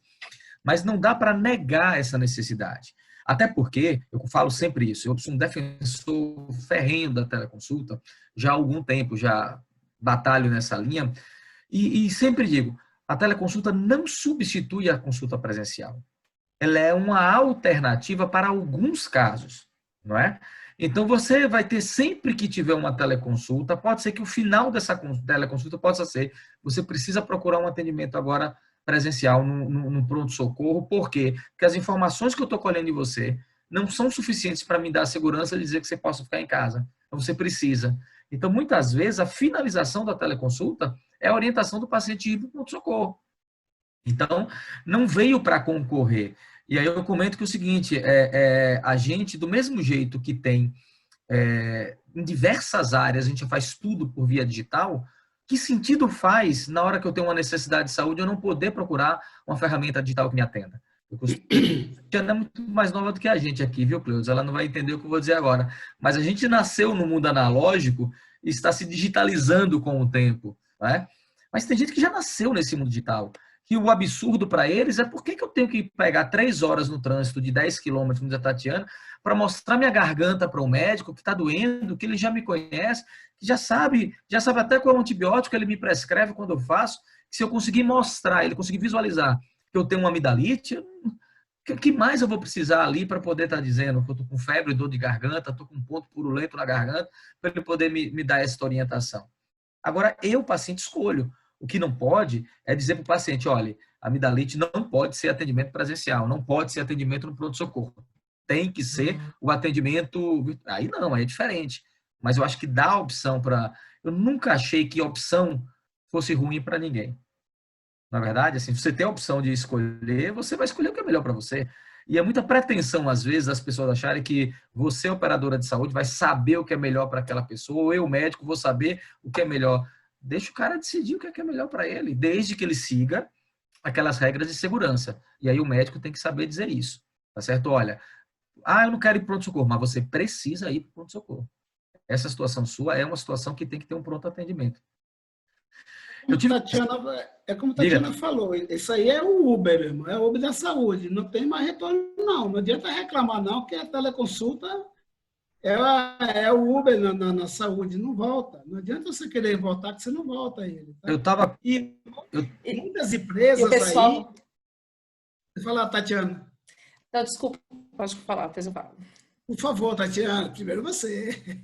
Mas não dá para negar essa necessidade. Até porque, eu falo sempre isso, eu sou um defensor ferrenho da teleconsulta, já há algum tempo, já batalho nessa linha, e sempre digo, a teleconsulta não substitui a consulta presencial. Ela é uma alternativa para alguns casos, não é? Então, você vai ter, sempre que tiver uma teleconsulta, pode ser que o final dessa teleconsulta possa ser, você precisa procurar um atendimento agora presencial no pronto-socorro. Por quê? Porque as informações que eu estou colhendo de você não são suficientes para me dar a segurança de dizer que você possa ficar em casa. Então, você precisa. Então, muitas vezes, a finalização da teleconsulta é a orientação do paciente ir para o pronto-socorro. Então, não veio para concorrer. E aí eu comento que é o seguinte, a gente, do mesmo jeito que tem em diversas áreas, a gente faz tudo por via digital, que sentido faz, na hora que eu tenho uma necessidade de saúde, eu não poder procurar uma ferramenta digital que me atenda? Ela é muito mais nova do que a gente aqui, viu, Cleusa? Ela não vai entender o que eu vou dizer agora. Mas a gente nasceu no mundo analógico e está se digitalizando com o tempo, né? Mas tem gente que já nasceu nesse mundo digital. Que o absurdo para eles é por que eu tenho que pegar 3 horas no trânsito de 10 quilômetros da Tatiana para mostrar minha garganta para o médico que está doendo, que ele já me conhece, que já sabe até qual é o antibiótico que ele me prescreve quando eu faço. Que se eu conseguir mostrar, ele conseguir visualizar que eu tenho uma amidalite, o que mais eu vou precisar ali para poder estar dizendo que eu estou com febre, dor de garganta, estou com um ponto purulento na garganta, para ele poder me dar essa orientação. Agora, eu, paciente, escolho. O que não pode é dizer para o paciente, olha, a amidalite não pode ser atendimento presencial, não pode ser atendimento no pronto-socorro. Tem que ser o atendimento... Aí não, aí é diferente. Mas eu acho que dá opção para... Eu nunca achei que a opção fosse ruim para ninguém. Na verdade, assim, você tem a opção de escolher, você vai escolher o que é melhor para você. E é muita pretensão, às vezes, das pessoas acharem que você, operadora de saúde, vai saber o que é melhor para aquela pessoa, ou eu, médico, vou saber o que é melhor. Deixa o cara decidir o que é melhor para ele, desde que ele siga aquelas regras de segurança. E aí o médico tem que saber dizer isso, tá certo? Olha, eu não quero ir para pronto-socorro, mas você precisa ir para pronto-socorro. Essa situação sua é uma situação que tem que ter um pronto atendimento. Como a Tatiana falou, isso aí é o Uber, irmão, é o Uber da saúde, não tem mais retorno não, não adianta reclamar não, porque a teleconsulta é o Uber na saúde, não volta, não adianta você querer voltar, que você não volta a ele. Tá? Muitas empresas pessoal... aí... Fala, Tatiana. Não, desculpa, pode falar, depois eu falo. Por favor, Tatiana, primeiro você.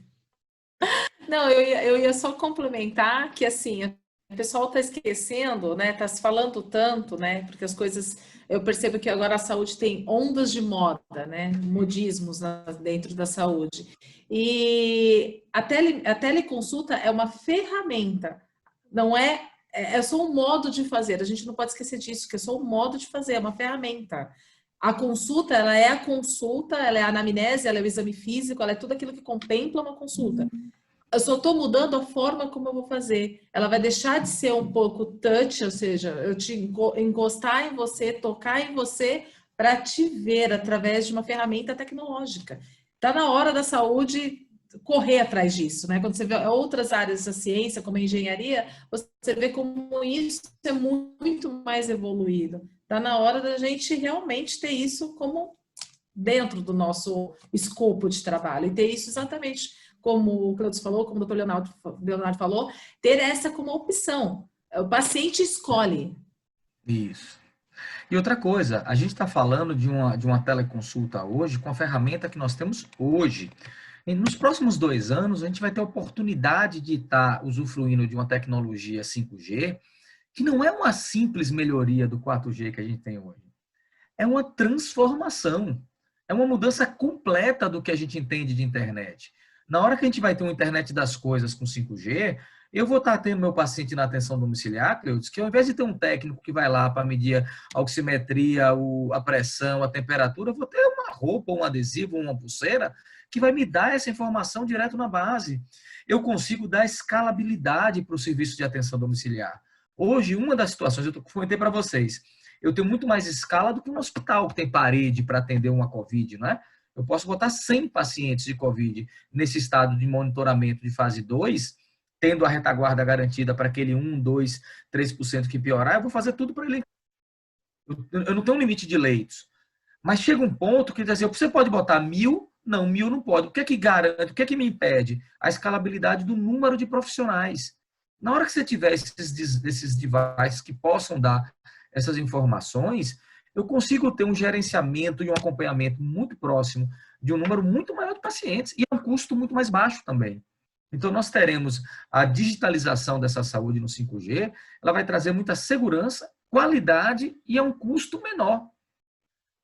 Não, eu ia só complementar que, assim, o pessoal está esquecendo, né? Está se falando tanto, né? Porque as coisas... Eu percebo que agora a saúde tem ondas de moda, né? Modismos dentro da saúde. E a teleconsulta é uma ferramenta, não é... É só um modo de fazer. A gente não pode esquecer disso, que é só um modo de fazer, é uma ferramenta. A consulta, ela é a consulta, ela é a anamnese, ela é o exame físico, ela é tudo aquilo que contempla uma consulta. Eu só estou mudando a forma como eu vou fazer. Ela vai deixar de ser um pouco touch, ou seja, eu te encostar em você, tocar em você, para te ver através de uma ferramenta tecnológica. Está na hora da saúde correr atrás disso, né? Quando você vê outras áreas da ciência, como a engenharia, você vê como isso é muito mais evoluído. Está na hora da gente realmente ter isso como dentro do nosso escopo de trabalho, e ter isso exatamente como o Cleutis falou, como o doutor Leonardo falou, ter essa como opção. O paciente escolhe. Isso. E outra coisa, a gente está falando de uma teleconsulta hoje com a ferramenta que nós temos hoje. E nos próximos 2 anos, a gente vai ter a oportunidade de estar usufruindo de uma tecnologia 5G, que não é uma simples melhoria do 4G que a gente tem hoje. É uma transformação. É uma mudança completa do que a gente entende de internet. Na hora que a gente vai ter uma internet das coisas com 5G, eu vou estar tendo meu paciente na atenção domiciliar, Cleutis, que ao invés de ter um técnico que vai lá para medir a oximetria, a pressão, a temperatura, eu vou ter uma roupa, um adesivo, uma pulseira, que vai me dar essa informação direto na base. Eu consigo dar escalabilidade para o serviço de atenção domiciliar. Hoje, uma das situações, eu comentei para vocês, eu tenho muito mais escala do que um hospital que tem parede para atender uma COVID, não é? Eu posso botar 100 pacientes de COVID nesse estado de monitoramento de fase 2, tendo a retaguarda garantida para aquele 1, 2, 3% que piorar, eu vou fazer tudo para ele. Eu não tenho um limite de leitos. Mas chega um ponto que diz assim, você pode botar 1.000? Não, 1.000 não pode. O que é que garante, o que é que me impede? A escalabilidade do número de profissionais. Na hora que você tiver esses devices que possam dar essas informações, eu consigo ter um gerenciamento e um acompanhamento muito próximo de um número muito maior de pacientes e a um custo muito mais baixo também. Então, nós teremos a digitalização dessa saúde no 5G, ela vai trazer muita segurança, qualidade e a um custo menor.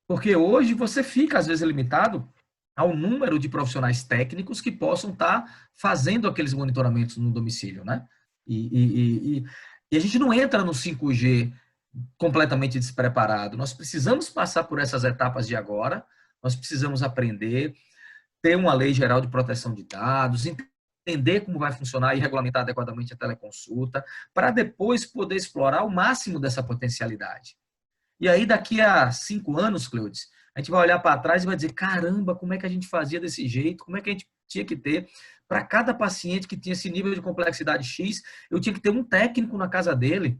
Porque hoje você fica, às vezes, limitado ao número de profissionais técnicos que possam estar fazendo aqueles monitoramentos no domicílio, né? E a gente não entra no 5G completamente despreparado. Nós precisamos passar por essas etapas de agora, nós precisamos aprender, ter uma lei geral de proteção de dados, entender como vai funcionar e regulamentar adequadamente a teleconsulta, para depois poder explorar o máximo dessa potencialidade. E aí, daqui a 5 anos, Cleutis, a gente vai olhar para trás e vai dizer, caramba, como é que a gente fazia desse jeito? Como é que a gente tinha que ter? Para cada paciente que tinha esse nível de complexidade X, eu tinha que ter um técnico na casa dele.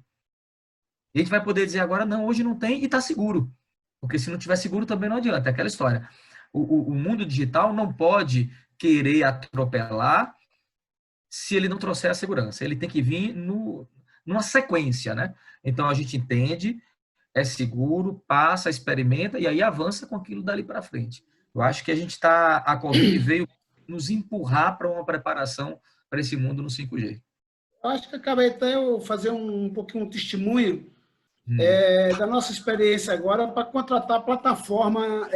E a gente vai poder dizer agora, não, hoje não tem e está seguro. Porque se não tiver seguro também não adianta. É aquela história. O mundo digital não pode querer atropelar se ele não trouxer a segurança. Ele tem que vir numa sequência, né? Então, a gente entende, é seguro, passa, experimenta e aí avança com aquilo dali para frente. Eu acho que a Covid veio nos empurrar para uma preparação para esse mundo no 5G. Eu acho que acabei até eu fazer um pouquinho um testemunho da nossa experiência agora para contratar a plataforma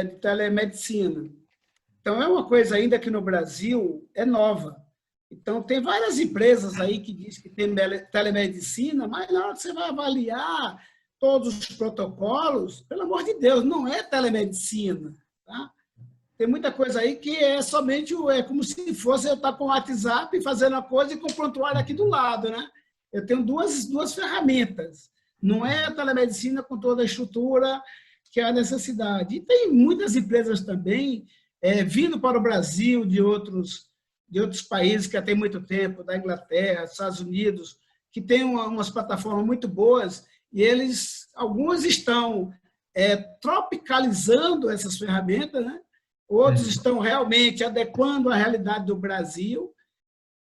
de telemedicina. Então, é uma coisa ainda que no Brasil é nova. Então, tem várias empresas aí que dizem que tem telemedicina, mas na hora que você vai avaliar todos os protocolos, pelo amor de Deus, não é telemedicina. Tá? Tem muita coisa aí que é somente, como se fosse eu estar com o WhatsApp fazendo a coisa e com o prontuário aqui do lado. Né? Eu tenho duas ferramentas. Não é a telemedicina com toda a estrutura que é a necessidade. E tem muitas empresas também vindo para o Brasil de outros países que já tem muito tempo, da Inglaterra, Estados Unidos, que tem umas plataformas muito boas e alguns estão tropicalizando essas ferramentas, né? Outros estão realmente adequando à realidade do Brasil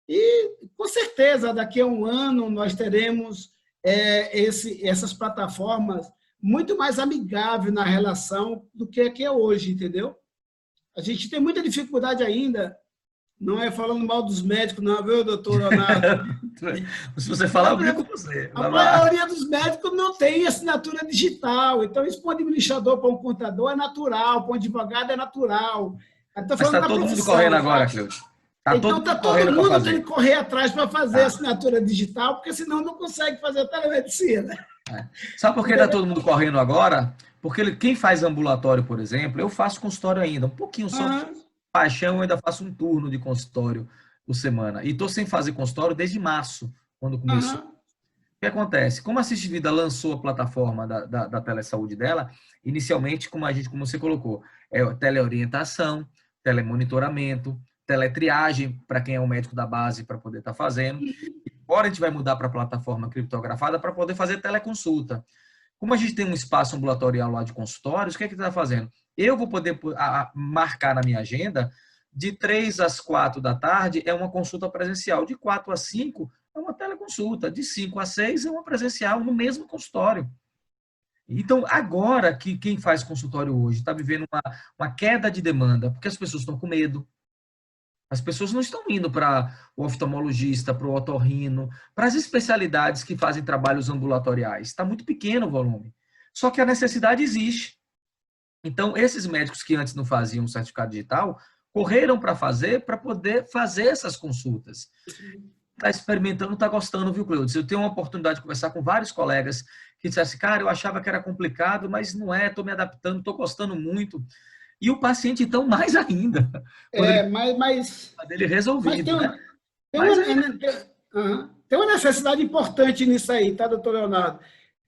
e, com certeza, daqui a um ano nós teremos essas plataformas muito mais amigáveis na relação do que é hoje, entendeu? A gente tem muita dificuldade ainda, não é falando mal dos médicos, não, viu, doutor Leonardo? Se você falar, eu brigo com você. A maioria dos médicos não tem assinatura digital, então isso para um administrador, para um contador é natural, para um advogado é natural. Mas está todo mundo correndo agora, Cleutis. Então está todo mundo tendo que correr atrás para fazer assinatura digital, porque senão não consegue fazer telemedicina. Sabe por que está todo mundo correndo agora? Porque quem faz ambulatório, por exemplo, eu faço consultório ainda, um pouquinho só. Paixão, eu ainda faço um turno de consultório por semana. E estou sem fazer consultório desde março, quando começou. O que acontece? Como a Assiste Vida lançou a plataforma da telesaúde dela, inicialmente, como você colocou, teleorientação, telemonitoramento, teletriagem, para quem é um médico da base, para poder estar fazendo. E agora a gente vai mudar para a plataforma criptografada para poder fazer teleconsulta. Como a gente tem um espaço ambulatorial lá de consultórios, o que é que está fazendo? Eu vou poder marcar na minha agenda de 3 às 4 da tarde é uma consulta presencial, de 4 às 5 é uma teleconsulta, de 5 às 6 é uma presencial no mesmo consultório. Então, agora que quem faz consultório hoje está vivendo uma queda de demanda, porque as pessoas estão com medo, as pessoas não estão indo para o oftalmologista, para o otorrino, para as especialidades que fazem trabalhos ambulatoriais. Está muito pequeno o volume. Só que a necessidade existe. Então, esses médicos que antes não faziam um certificado digital, correram para poder fazer essas consultas. Está experimentando, está gostando, viu, Cleudes? Eu tenho uma oportunidade de conversar com vários colegas que disseram assim, cara, eu achava que era complicado, mas não é, estou me adaptando, estou gostando muito. E o paciente, então, mais ainda. Ele resolvido, né? Tem uma necessidade importante nisso aí, tá, doutor Leonardo?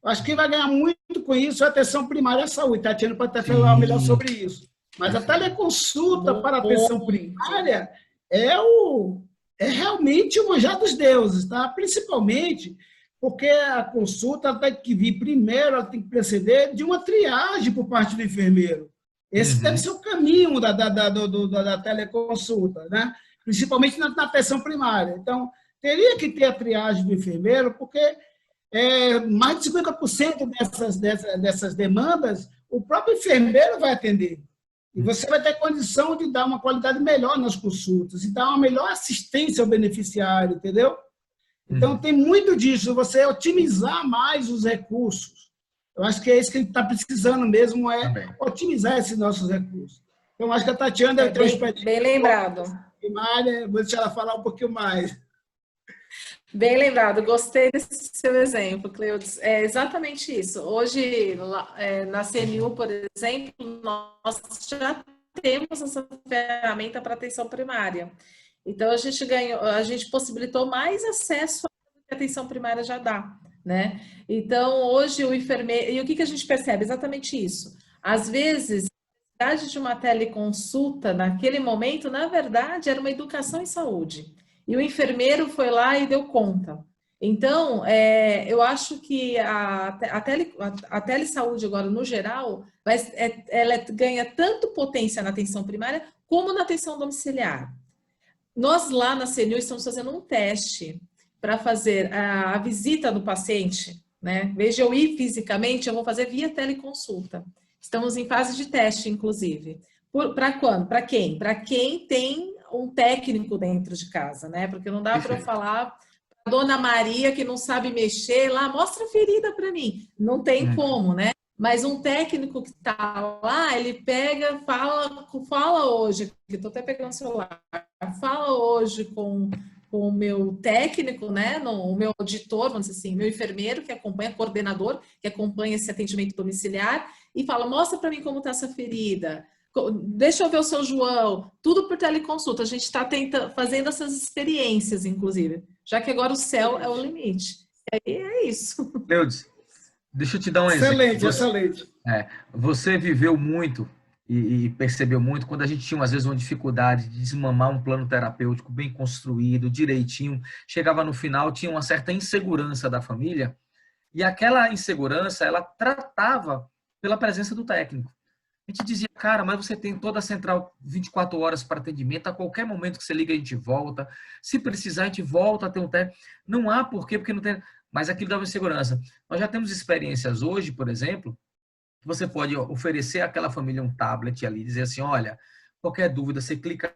Acho que quem vai ganhar muito com isso é a atenção primária à saúde. Tatiana pode até falar melhor sobre isso. Mas a teleconsulta para a atenção primária é realmente o manjar dos deuses, tá? Principalmente porque a consulta tem que vir primeiro, ela tem que preceder de uma triagem por parte do enfermeiro. Esse deve ser o caminho da teleconsulta, né? Principalmente na atenção primária. Então, teria que ter a triagem do enfermeiro, porque mais de 50% dessas demandas o próprio enfermeiro vai atender. E você vai ter condição de dar uma qualidade melhor nas consultas e dar uma melhor assistência ao beneficiário, entendeu? Então, tem muito disso, você otimizar mais os recursos. Eu acho que é isso que a gente está precisando mesmo, otimizar esses nossos recursos. Então, acho que a Tatiana deve ter uma experiência. Bem lembrado. Primária, vou deixar ela falar um pouquinho mais. Bem lembrado, gostei desse seu exemplo, Cleudes. É exatamente isso. Hoje, na CNU, por exemplo, nós já temos essa ferramenta para atenção primária. Então, a gente possibilitou mais acesso à que a atenção primária já dá, né? Então, hoje o enfermeiro... E o que a gente percebe? Exatamente isso. Às vezes, a necessidade de uma teleconsulta, naquele momento, na verdade, era uma educação em saúde. E o enfermeiro foi lá e deu conta. Então, eu acho que a telesaúde agora, no geral, ela ganha tanto potência na atenção primária como na atenção domiciliar. Nós lá na CNU estamos fazendo um teste para fazer a visita do paciente, né? Em vez de eu ir fisicamente, eu vou fazer via teleconsulta. Estamos em fase de teste, inclusive. Para quando? Para quem? Para quem tem um técnico dentro de casa, né? Porque não dá para eu falar para Dona Maria que não sabe mexer lá, mostra a ferida para mim. Não tem como, né? Mas um técnico que está lá, ele pega, fala hoje, estou até pegando o celular, fala hoje com o meu técnico, né? O meu auditor, vamos dizer assim, meu enfermeiro que acompanha, coordenador que acompanha esse atendimento domiciliar e fala, mostra para mim como está essa ferida. Deixa eu ver o seu João, tudo por teleconsulta. A gente está fazendo essas experiências, inclusive, já que agora o céu é o limite. E aí é isso. Cleudes, deixa eu te dar um exemplo. Excelente. Você viveu muito e percebeu muito quando a gente tinha, às vezes, uma dificuldade de desmamar um plano terapêutico bem construído, direitinho. Chegava no final, tinha uma certa insegurança da família e aquela insegurança, ela tratava pela presença do técnico. A gente dizia, cara, mas você tem toda a central 24 horas para atendimento, a qualquer momento que você liga a gente volta, se precisar a gente volta a ter um técnico. Não há porquê, porque não tem... Mas aquilo dava insegurança. Nós já temos experiências hoje, por exemplo, que você pode oferecer àquela família um tablet ali, dizer assim, olha, qualquer dúvida, você clica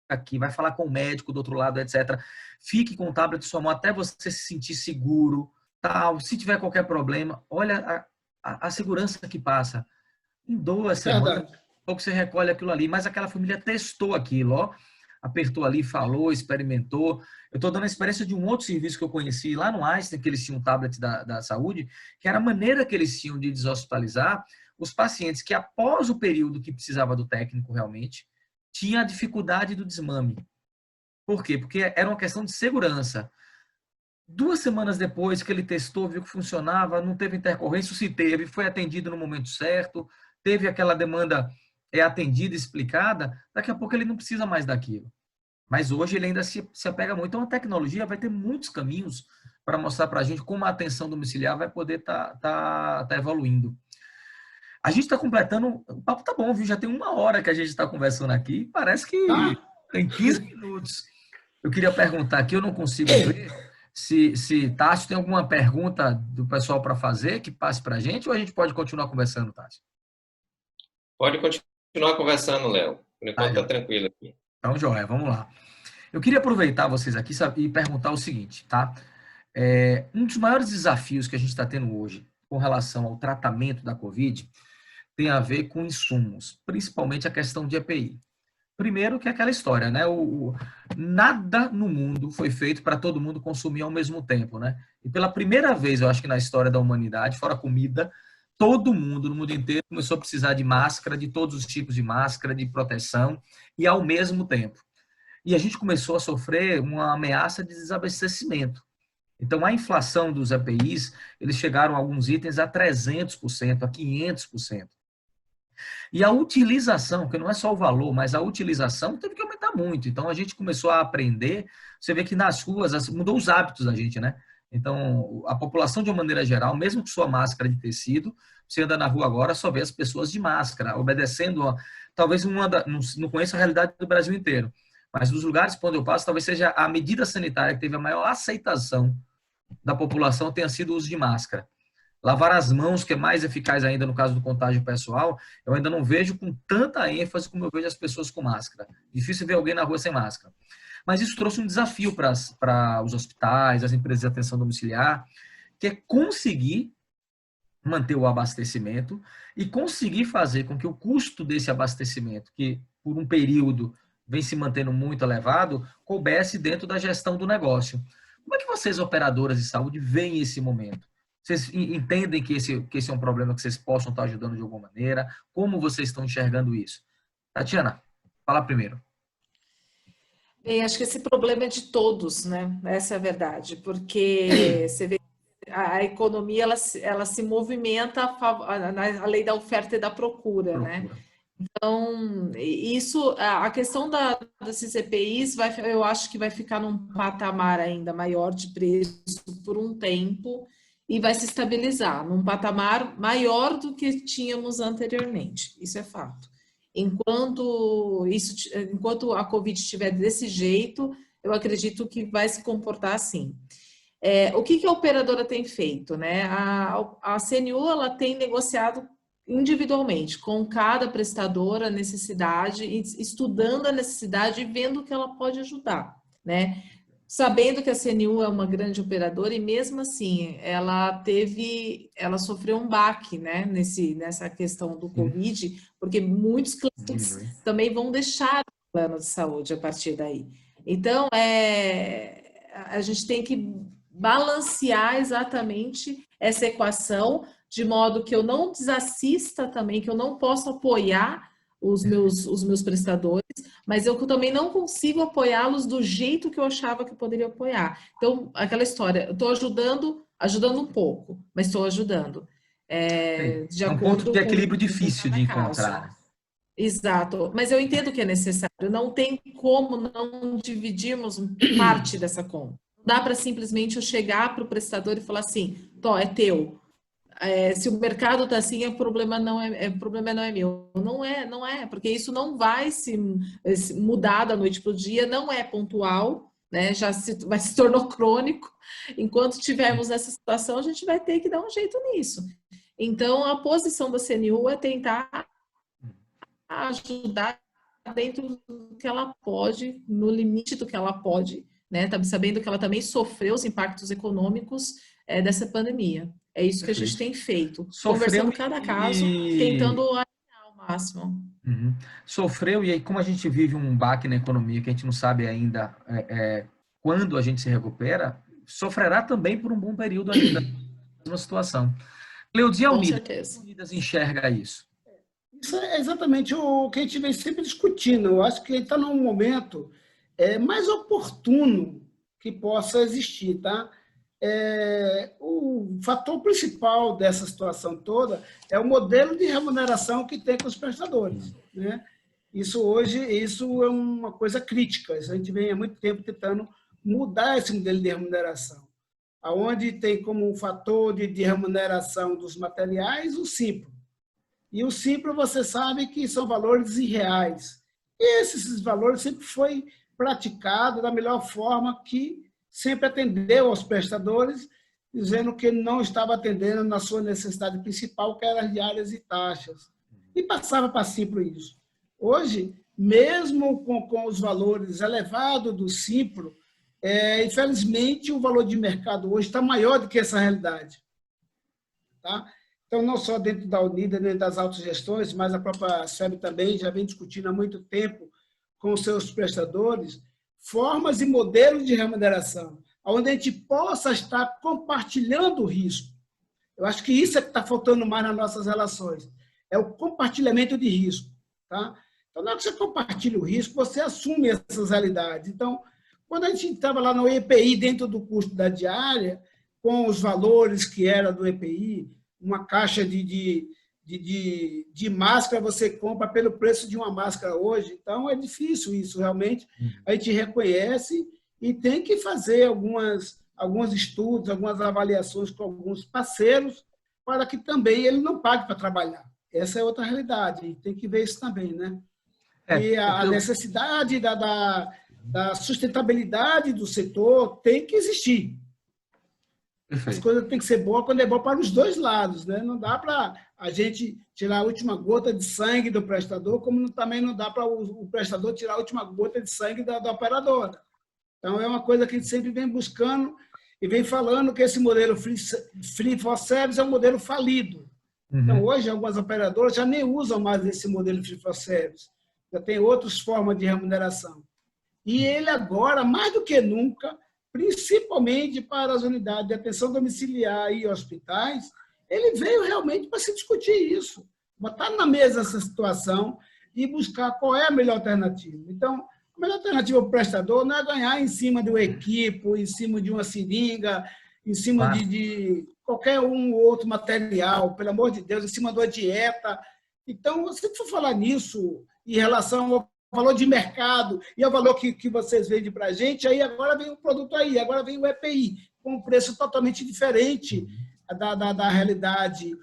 aqui, vai falar com o médico do outro lado, etc. Fique com o tablet em sua mão até você se sentir seguro, tal. Se tiver qualquer problema, olha a segurança que passa. Em 2 semanas, pouco você recolhe aquilo ali, mas aquela família testou aquilo, ó, apertou ali, falou, experimentou. Eu estou dando a experiência de um outro serviço que eu conheci lá no Einstein, que eles tinham um tablet da saúde, que era a maneira que eles tinham de deshospitalizar os pacientes que, após o período que precisava do técnico realmente, tinha a dificuldade do desmame. Por quê? Porque era uma questão de segurança. 2 semanas depois que ele testou, viu que funcionava, não teve intercorrência, se teve, foi atendido no momento certo, teve aquela demanda atendida, explicada, daqui a pouco ele não precisa mais daquilo. Mas hoje ele ainda se apega muito. Então a tecnologia vai ter muitos caminhos para mostrar para a gente como a atenção domiciliar vai poder tá evoluindo. A gente está completando... O papo tá bom, viu? Já tem 1 hora que a gente está conversando aqui. Parece que Em 15 minutos. Eu queria perguntar aqui, eu não consigo ver se Tássio tem alguma pergunta do pessoal para fazer, que passe para a gente, ou a gente pode continuar conversando, Tássio? Pode continuar conversando, Léo. Por enquanto está tranquilo aqui. Então, joia, vamos lá. Eu queria aproveitar vocês aqui e perguntar o seguinte, tá? Um dos maiores desafios que a gente está tendo hoje com relação ao tratamento da Covid tem a ver com insumos, principalmente a questão de EPI. Primeiro que é aquela história, né? Nada no mundo foi feito para todo mundo consumir ao mesmo tempo, né? E pela primeira vez, eu acho que na história da humanidade, fora comida, todo mundo no mundo inteiro começou a precisar de máscara, de todos os tipos de máscara, de proteção, e ao mesmo tempo. E a gente começou a sofrer uma ameaça de desabastecimento. Então, a inflação dos EPIs, eles chegaram, alguns itens, a 300%, a 500%. E a utilização, que não é só o valor, mas a utilização teve que aumentar muito. Então, a gente começou a aprender, você vê que nas ruas, mudou os hábitos da gente, né? Então, a população, de uma maneira geral, mesmo com sua máscara de tecido, você anda na rua agora, só vê as pessoas de máscara, obedecendo, talvez não conheço a realidade do Brasil inteiro, mas dos lugares por onde eu passo, talvez seja a medida sanitária que teve a maior aceitação da população tenha sido o uso de máscara. Lavar as mãos, que é mais eficaz ainda no caso do contágio pessoal, eu ainda não vejo com tanta ênfase como eu vejo as pessoas com máscara. Difícil ver alguém na rua sem máscara. Mas isso trouxe um desafio para os hospitais, as empresas de atenção domiciliar, que é conseguir manter o abastecimento e conseguir fazer com que o custo desse abastecimento, que por um período vem se mantendo muito elevado, coubesse dentro da gestão do negócio. Como é que vocês, operadoras de saúde, veem esse momento? Vocês entendem que esse é um problema que vocês possam estar ajudando de alguma maneira? Como vocês estão enxergando isso? Tatiana, fala primeiro. Bem, acho que esse problema é de todos, né? Essa é a verdade, porque você vê a economia ela se movimenta a lei da oferta e da procura, né? Então, isso, a questão desses EPIs, eu acho que vai ficar num patamar ainda maior de preço por um tempo e vai se estabilizar num patamar maior do que tínhamos anteriormente. Isso é fato. Enquanto a Covid estiver desse jeito, eu acredito que vai se comportar assim. O que a operadora tem feito, né? A CNU ela tem negociado individualmente com cada prestadora a necessidade, estudando a necessidade e vendo o que ela pode ajudar, né? Sabendo que a CNU é uma grande operadora e mesmo assim ela sofreu um baque, né, nessa questão do Covid, porque muitos clientes também vão deixar o plano de saúde a partir daí. Então, a gente tem que balancear exatamente essa equação de modo que eu não desassista também, que eu não possa apoiar os meus prestadores, mas eu também não consigo apoiá-los do jeito que eu achava que eu poderia apoiar. Então, aquela história, eu estou ajudando um pouco, mas estou ajudando. É um ponto de equilíbrio difícil de encontrar. Exato, mas eu entendo que é necessário, não tem como não dividirmos parte dessa conta. Não dá para simplesmente eu chegar para o prestador e falar assim, é teu. Se o mercado está assim, o problema não é meu. Não é, porque isso não vai se mudar da noite para o dia, não é pontual, né? Vai se tornou crônico. Enquanto tivermos essa situação, a gente vai ter que dar um jeito nisso. Então, a posição da CNU é tentar ajudar dentro do que ela pode, no limite do que ela pode, né? Sabendo que ela também sofreu os impactos econômicos dessa pandemia. É isso que a gente tem feito, conversando cada caso, tentando alinhar ao máximo. Sofreu, e aí como a gente vive um baque na economia, que a gente não sabe ainda quando a gente se recupera, sofrerá também por um bom período ainda numa situação. Cleudinha Almeida, como a Unidas enxerga isso? Isso é exatamente o que a gente vem sempre discutindo. Eu acho que está num momento mais oportuno que possa existir, tá? O fator principal dessa situação toda é o modelo de remuneração que tem com os prestadores, né? Isso é uma coisa crítica. A gente vem há muito tempo tentando mudar esse modelo de remuneração, aonde tem como um fator de remuneração dos materiais o Simpro. E o Simpro, você sabe que são valores irreais. E esses valores sempre foi praticado da melhor forma, que sempre atendeu aos prestadores, dizendo que não estava atendendo na sua necessidade principal, que era as diárias e taxas. E passava para Simpro isso. Hoje, mesmo com os valores elevados do Simpro, infelizmente, o valor de mercado hoje está maior do que essa realidade. Tá? Então, não só dentro da Unida, dentro das autogestões, mas a própria SEB também já vem discutindo há muito tempo com os seus prestadores formas e modelos de remuneração, onde a gente possa estar compartilhando o risco. Eu acho que isso é que está faltando mais nas nossas relações, é o compartilhamento de risco. Tá? Então, na hora que você compartilha o risco, você assume essas realidades. Então, quando a gente estava lá no EPI, dentro do custo da diária, com os valores que era do EPI, uma caixa de máscara você compra pelo preço de uma máscara hoje. Então, é difícil isso, realmente. A gente reconhece e tem que fazer alguns estudos, algumas avaliações com alguns parceiros, para que também ele não pague para trabalhar. Essa é outra realidade, a gente tem que ver isso também, né? E a necessidade da sustentabilidade do setor tem que existir. Perfeito. As coisas têm que ser boas quando é bom para os dois lados, né? Não dá para a gente tirar a última gota de sangue do prestador, como também não dá para o prestador tirar a última gota de sangue da operadora. Então, é uma coisa que a gente sempre vem buscando e vem falando que esse modelo Free for Service é um modelo falido. Então, hoje, algumas operadoras já nem usam mais esse modelo Free for Service. Já tem outras formas de remuneração. E ele agora, mais do que nunca, principalmente para as unidades de atenção domiciliar e hospitais, ele veio realmente para se discutir isso, botar na mesa essa situação e buscar qual é a melhor alternativa. Então, a melhor alternativa para o prestador não é ganhar em cima de um equipo, em cima de uma seringa, em cima de qualquer um ou outro material, pelo amor de Deus, em cima de uma dieta. Então, se for falar nisso em relação ao valor de mercado e ao valor que vocês vendem para a gente, aí agora vem o produto aí, agora vem o EPI, com um preço totalmente diferente da realidade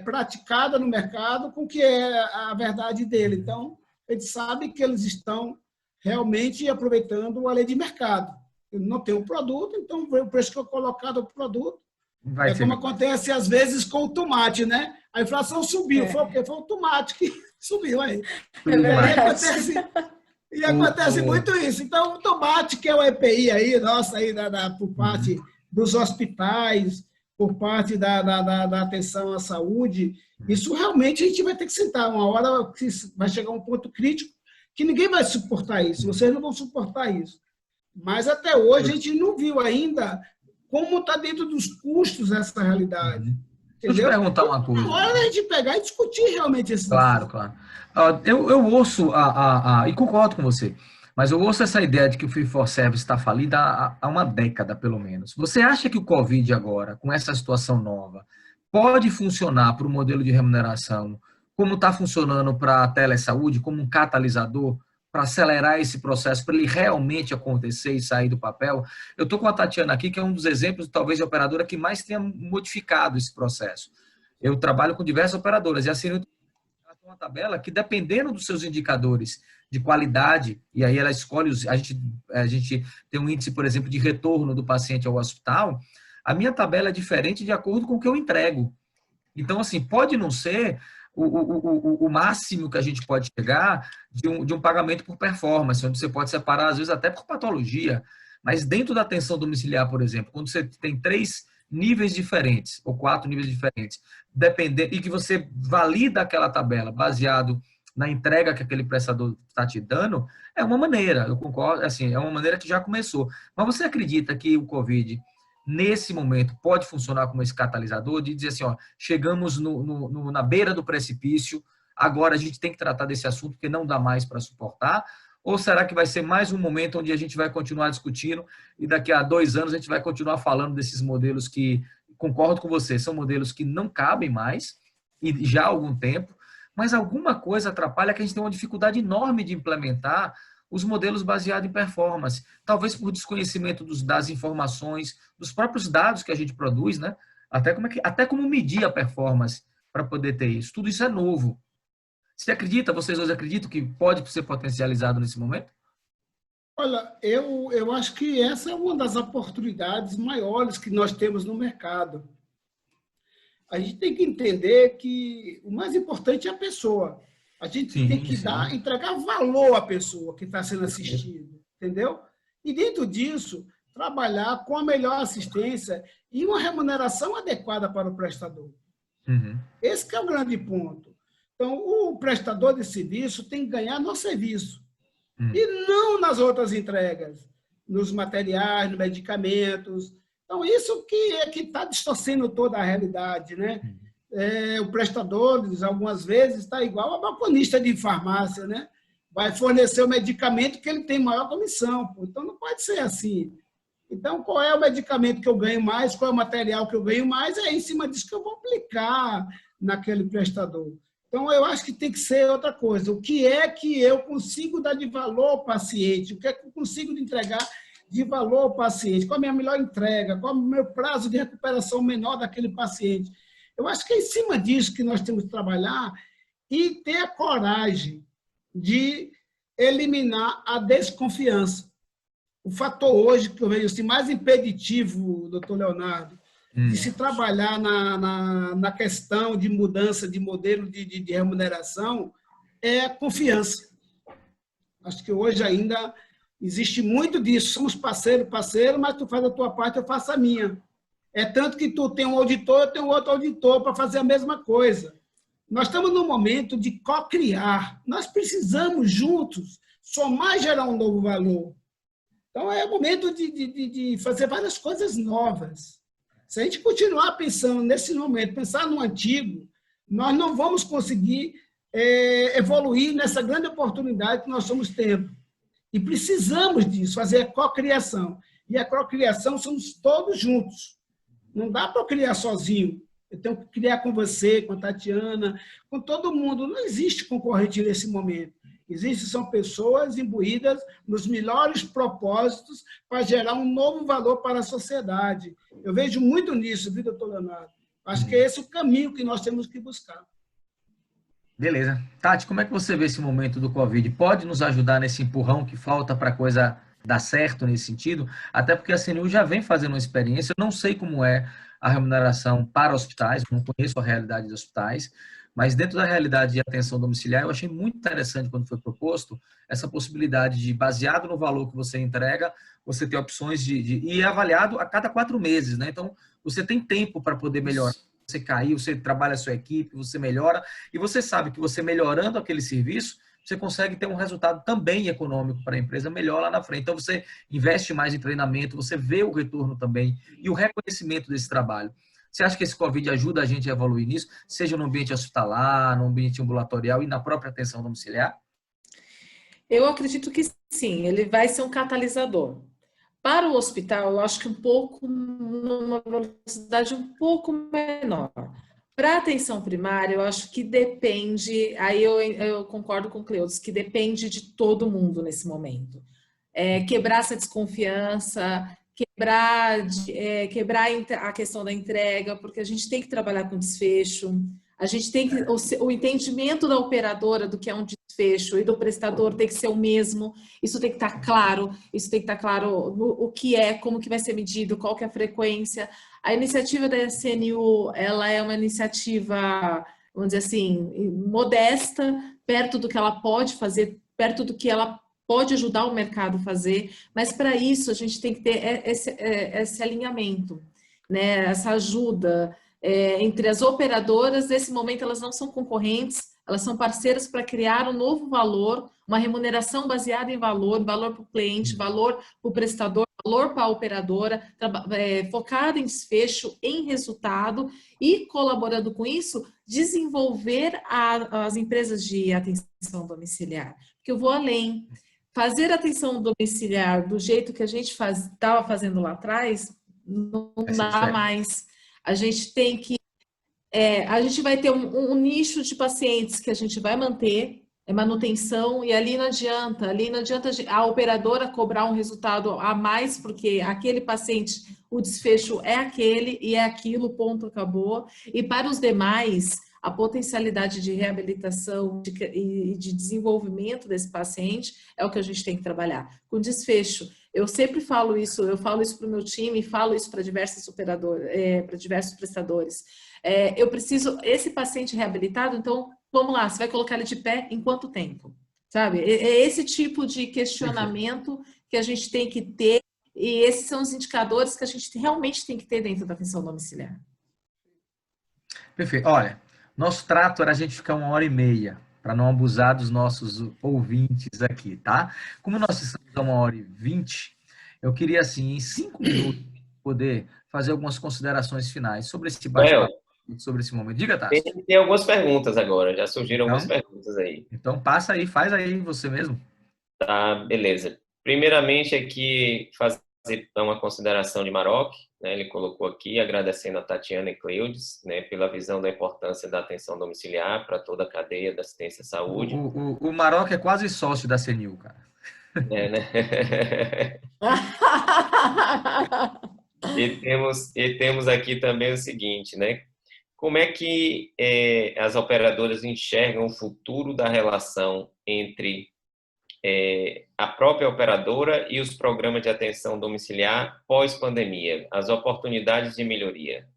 praticada no mercado com o que é a verdade dele. Então, a gente sabe que eles estão realmente aproveitando a lei de mercado. Ele não tem um produto, então o preço que é colocado no produto como acontece às vezes com o tomate, né? A inflação subiu, foi o quê? Foi o tomate que subiu aí. E acontece muito isso. Então, o tomate, que é o EPI aí, nossa, aí, por parte dos hospitais, por parte da atenção à saúde, isso realmente a gente vai ter que sentar. Uma hora que vai chegar um ponto crítico que ninguém vai suportar isso, vocês não vão suportar isso. Mas até hoje a gente não viu ainda como está dentro dos custos essa realidade. Deixa eu te perguntar uma coisa. Agora a gente pegar e discutir realmente esse Claro. Eu ouço, e concordo com você, mas eu ouço essa ideia de que o Free for Service está falido há uma década, pelo menos. Você acha que o Covid agora, com essa situação nova, pode funcionar para o modelo de remuneração como está funcionando para a telesaúde, como um catalisador para acelerar esse processo, para ele realmente acontecer e sair do papel? Eu estou com a Tatiana aqui, que é um dos exemplos, talvez, de operadora que mais tenha modificado esse processo. Eu trabalho com diversas operadoras, e assim, ela tem uma tabela que, dependendo dos seus indicadores de qualidade, e aí ela escolhe, a gente tem um índice, por exemplo, de retorno do paciente ao hospital, a minha tabela é diferente de acordo com o que eu entrego. Então, assim, pode não ser o máximo que a gente pode chegar de um pagamento por performance, onde você pode separar, às vezes, até por patologia, mas dentro da atenção domiciliar, por exemplo, quando você tem 3 níveis diferentes, ou 4 níveis diferentes, e que você valida aquela tabela baseado na entrega que aquele prestador está te dando, é uma maneira, eu concordo, assim, é uma maneira que já começou. Mas você acredita que o Covid, nesse momento, pode funcionar como esse catalisador de dizer assim, ó, chegamos na beira do precipício, agora a gente tem que tratar desse assunto porque não dá mais para suportar? Ou será que vai ser mais um momento onde a gente vai continuar discutindo e daqui a 2 anos a gente vai continuar falando desses modelos que, concordo com você, são modelos que não cabem mais e já há algum tempo, mas alguma coisa atrapalha que a gente tem uma dificuldade enorme de implementar os modelos baseados em performance, talvez por desconhecimento das informações, dos próprios dados que a gente produz, né? Até como medir a performance para poder ter isso. Tudo isso é novo. Você acredita, vocês dois acreditam que pode ser potencializado nesse momento? Olha, eu acho que essa é uma das oportunidades maiores que nós temos no mercado. A gente tem que entender que o mais importante é a pessoa. A gente tem que entregar valor à pessoa que está sendo assistida, entendeu? E dentro disso, trabalhar com a melhor assistência e uma remuneração adequada para o prestador. Esse que é o grande ponto. Então, o prestador de serviço tem que ganhar no serviço. E não nas outras entregas, nos materiais, nos medicamentos. Então, isso que está distorcendo toda a realidade, né? O prestador, algumas vezes, está igual a balconista de farmácia, né? Vai fornecer o medicamento que ele tem maior comissão. Pô. Então, não pode ser assim. Então, qual é o medicamento que eu ganho mais, qual é o material que eu ganho mais, é em cima disso que eu vou aplicar naquele prestador. Então, eu acho que tem que ser outra coisa. O que é que eu consigo dar de valor ao paciente? O que é que eu consigo entregar de valor ao paciente? Qual a minha melhor entrega? Qual é o meu prazo de recuperação menor daquele paciente? Eu acho que é em cima disso que nós temos que trabalhar e ter a coragem de eliminar a desconfiança. O fator hoje que eu vejo assim, mais impeditivo, doutor Leonardo, de se trabalhar na questão de mudança de modelo de remuneração é a confiança. Acho que hoje ainda existe muito disso. Somos parceiro, mas tu faz a tua parte, eu faço a minha. É tanto que tu tem um auditor, eu tenho outro auditor para fazer a mesma coisa. Nós estamos num momento de co-criar. Nós precisamos, juntos, somar e gerar um novo valor. Então, é o momento de fazer várias coisas novas. Se a gente continuar pensando nesse momento, pensar no antigo, nós não vamos conseguir evoluir nessa grande oportunidade que nós estamos tendo. E precisamos disso, fazer a cocriação. E a cocriação somos todos juntos. Não dá para criar sozinho. Eu tenho que criar com você, com a Tatiana, com todo mundo. Não existe concorrente nesse momento. São pessoas imbuídas nos melhores propósitos para gerar um novo valor para a sociedade. Eu vejo muito nisso, viu, doutor Leonardo? Acho que é esse o caminho que nós temos que buscar. Beleza. Tati, como é que você vê esse momento do Covid? Pode nos ajudar nesse empurrão que falta para a coisa dar certo nesse sentido? Até porque a CNU já vem fazendo uma experiência, eu não sei como é a remuneração para hospitais, não conheço a realidade dos hospitais, mas dentro da realidade de atenção domiciliar, eu achei muito interessante quando foi proposto essa possibilidade de, baseado no valor que você entrega, você ter opções e é avaliado a cada 4 meses, né? Então, você tem tempo para poder melhorar. Você caiu, você trabalha a sua equipe, você melhora, e você sabe que você melhorando aquele serviço, você consegue ter um resultado também econômico para a empresa melhor lá na frente. Então, você investe mais em treinamento, você vê o retorno também e o reconhecimento desse trabalho. Você acha que esse Covid ajuda a gente a evoluir nisso, seja no ambiente hospitalar, no ambiente ambulatorial e na própria atenção domiciliar? Eu acredito que sim, ele vai ser um catalisador. Para o hospital, eu acho que numa velocidade um pouco menor. Para a atenção primária, eu acho que depende, aí eu concordo com o Cleudes, que depende de todo mundo nesse momento. Quebrar essa desconfiança, quebrar a questão da entrega, porque a gente tem que trabalhar com desfecho, a gente tem que, o entendimento da operadora do que é um desfecho e do prestador tem que ser o mesmo, isso tem que estar claro, o que é, como que vai ser medido, qual que é a frequência. A iniciativa da CNU, ela é uma iniciativa, vamos dizer assim, modesta, perto do que ela pode fazer, perto do que ela pode ajudar o mercado a fazer, mas para isso a gente tem que ter esse alinhamento, né? Essa ajuda entre as operadoras. Nesse momento elas não são concorrentes, elas são parceiras para criar um novo valor, uma remuneração baseada em valor para o cliente, valor para o prestador, valor para a operadora, focada em desfecho, em resultado e, colaborando com isso, desenvolver as empresas de atenção domiciliar. Porque eu vou além. Fazer atenção domiciliar do jeito que a gente estava fazendo lá atrás, não dá mais. A gente tem que... a gente vai ter um nicho de pacientes que a gente vai manter, manutenção, e ali não adianta a operadora cobrar um resultado a mais, porque aquele paciente, o desfecho é aquele e é aquilo, ponto, acabou. E para os demais, a potencialidade de reabilitação e de desenvolvimento desse paciente é o que a gente tem que trabalhar. Com desfecho, eu sempre falo isso, eu falo isso para o meu time, falo isso para diversos operadores, para diversos prestadores. Eu preciso, esse paciente reabilitado, então, vamos lá, você vai colocar ele de pé em quanto tempo? Sabe? É esse tipo de questionamento que a gente tem que ter, e esses são os indicadores que a gente realmente tem que ter dentro da atenção domiciliar. Perfeito. Olha, nosso trato era a gente ficar 1h30, para não abusar dos nossos ouvintes aqui, tá? Como nós estamos a 1h20, eu queria, assim, em 5 minutos, poder fazer algumas considerações finais sobre esse bate-papo, sobre esse momento. Diga, Tássio. Tem algumas perguntas agora, já surgiram Então, algumas perguntas aí. Então, passa aí, faz aí você mesmo. Tá, beleza. Primeiramente, aqui fazer uma consideração de Maroc, né? Ele colocou aqui, agradecendo a Tatiana e Cleudes, né, pela visão da importância da atenção domiciliar para toda a cadeia da assistência à saúde. O Maroc é quase sócio da CNIL, cara. Né? E temos aqui também o seguinte, né? Como é que as operadoras enxergam o futuro da relação entre a própria operadora e os programas de atenção domiciliar pós-pandemia, as oportunidades de melhoria?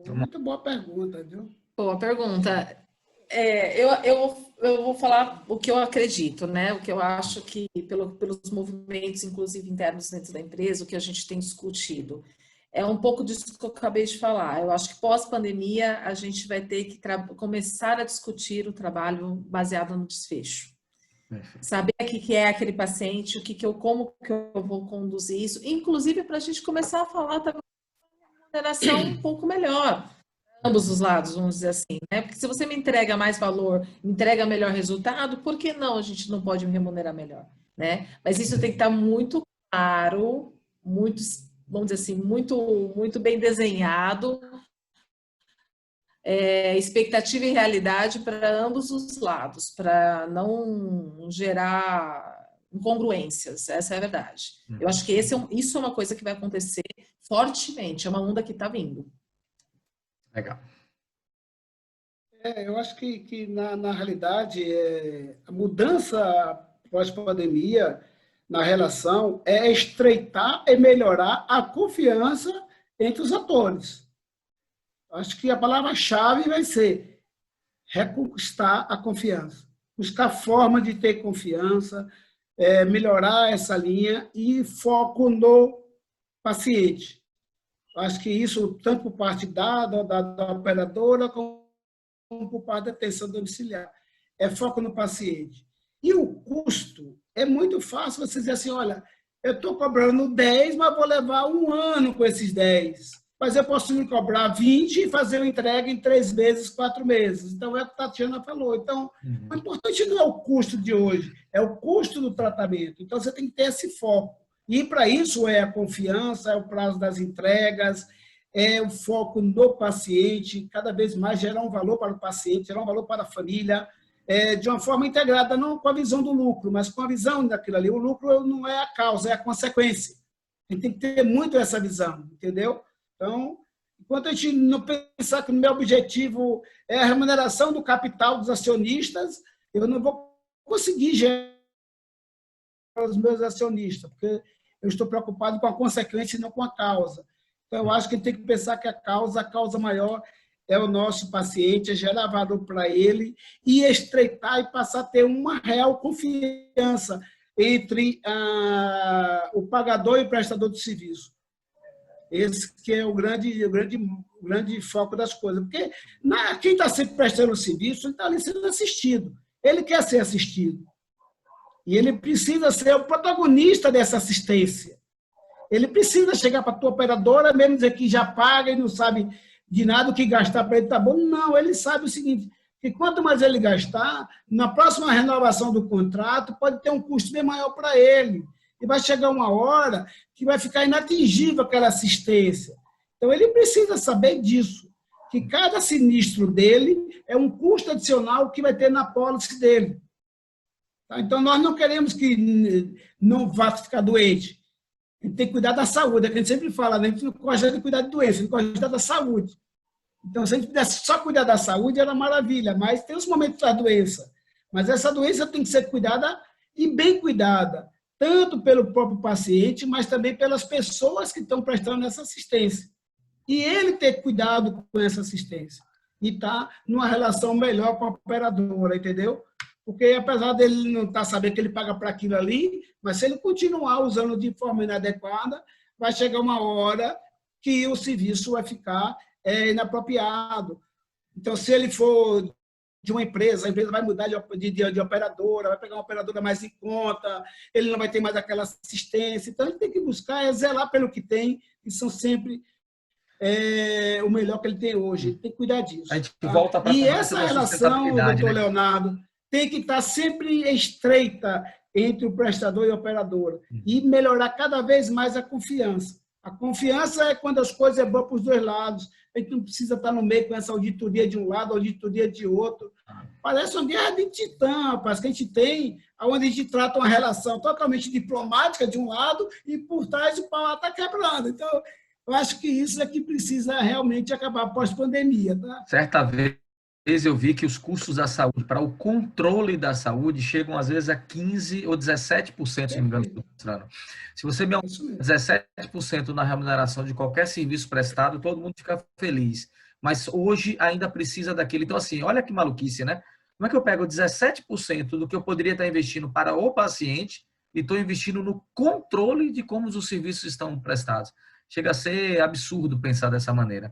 Muito boa pergunta, viu? Boa pergunta. Eu vou falar o que eu acredito, né? O que eu acho que, pelos movimentos, inclusive internos dentro da empresa, o que a gente tem discutido. É um pouco disso que eu acabei de falar. Eu acho que pós-pandemia a gente vai ter que começar a discutir o trabalho baseado no desfecho. Saber o que é aquele paciente, como que eu vou conduzir isso, inclusive para a gente começar a falar também de remuneração um pouco melhor. Ambos os lados, vamos dizer assim, né? Porque se você me entrega mais valor, me entrega melhor resultado, por que não a gente não pode me remunerar melhor, né? Mas isso tem que estar muito claro, muito, vamos dizer assim, muito bem desenhado, expectativa e realidade para ambos os lados, para não gerar incongruências, essa é a verdade. Eu acho que isso é uma coisa que vai acontecer fortemente, é uma onda que está vindo. Legal. Eu acho que na realidade, a mudança pós-pandemia na relação é estreitar e melhorar a confiança entre os atores. Acho que a palavra-chave vai ser reconquistar a confiança, buscar forma de ter confiança, melhorar essa linha e foco no paciente. Acho que isso, tanto por parte da operadora, como por parte da atenção domiciliar. É foco no paciente. E o custo, é muito fácil você dizer assim, olha, eu estou cobrando 10, mas vou levar 1 ano com esses 10. Mas eu posso me cobrar 20 e fazer uma entrega em 3 meses, 4 meses. Então, é o que a Tatiana falou. Então, o importante não é o custo de hoje, é o custo do tratamento. Então, você tem que ter esse foco. E, para isso, é a confiança, é o prazo das entregas, é o foco no paciente, cada vez mais gerar um valor para o paciente, gerar um valor para a família, de uma forma integrada, não com a visão do lucro, mas com a visão daquilo ali. O lucro não é a causa, é a consequência. A gente tem que ter muito essa visão, entendeu? Então, enquanto a gente não pensar que o meu objetivo é a remuneração do capital dos acionistas, eu não vou conseguir gerar os meus acionistas, porque eu estou preocupado com a consequência e não com a causa. Então, eu acho que a gente tem que pensar que a causa maior é o nosso paciente, é gerar valor para ele e estreitar e passar a ter uma real confiança entre o pagador e o prestador de serviço. Esse que é o grande foco das coisas. Porque quem está sempre prestando o serviço, ele está ali sendo assistido. Ele quer ser assistido. E ele precisa ser o protagonista dessa assistência. Ele precisa chegar para a tua operadora, mesmo dizer que já paga e não sabe de nada o que gastar para ele, tá bom? Não, ele sabe o seguinte, que quanto mais ele gastar, na próxima renovação do contrato, pode ter um custo bem maior para ele. E vai chegar uma hora que vai ficar inatingível aquela assistência. Então, ele precisa saber disso, que cada sinistro dele é um custo adicional que vai ter na pólice dele. Então, nós não queremos que não vá ficar doente. A gente tem que cuidar da saúde. É o que a gente sempre fala, né? A gente não gosta de cuidar de doença, a gente gosta de cuidar da saúde. Então, se a gente pudesse só cuidar da saúde, era maravilha, mas tem os momentos da doença. Mas essa doença tem que ser cuidada e bem cuidada, tanto pelo próprio paciente, mas também pelas pessoas que estão prestando essa assistência. E ele ter cuidado com essa assistência e estar numa relação melhor com a operadora, entendeu? Porque apesar dele não estar sabendo que ele paga para aquilo ali, mas se ele continuar usando de forma inadequada, vai chegar uma hora que o serviço vai ficar inapropriado. Então, se ele for de uma empresa, a empresa vai mudar de operadora, vai pegar uma operadora mais em conta, ele não vai ter mais aquela assistência. Então, ele tem que buscar zelar pelo que tem, que são sempre o melhor que ele tem hoje. Ele tem que cuidar disso. A gente volta para e essa relação, doutor né? Leonardo, tem que estar sempre estreita entre o prestador e a operadora e melhorar cada vez mais a confiança. A confiança é quando as coisas é boas para os dois lados. A gente não precisa estar no meio com essa auditoria de um lado, auditoria de outro. Parece uma guerra de titã, parece que a gente tem, onde a gente trata uma relação totalmente diplomática de um lado e por trás o pau está quebrando. Então, eu acho que isso é que precisa realmente acabar pós-pandemia. Tá? Certa vez eu vi que os custos da saúde, para o controle da saúde, chegam às vezes a 15% ou 17%, se não me engano. Se você me aumenta 17% na remuneração de qualquer serviço prestado, todo mundo fica feliz. Mas hoje ainda precisa daquele. Então, assim, olha que maluquice, né? Como é que eu pego 17% do que eu poderia estar investindo para o paciente e estou investindo no controle de como os serviços estão prestados? Chega a ser absurdo pensar dessa maneira.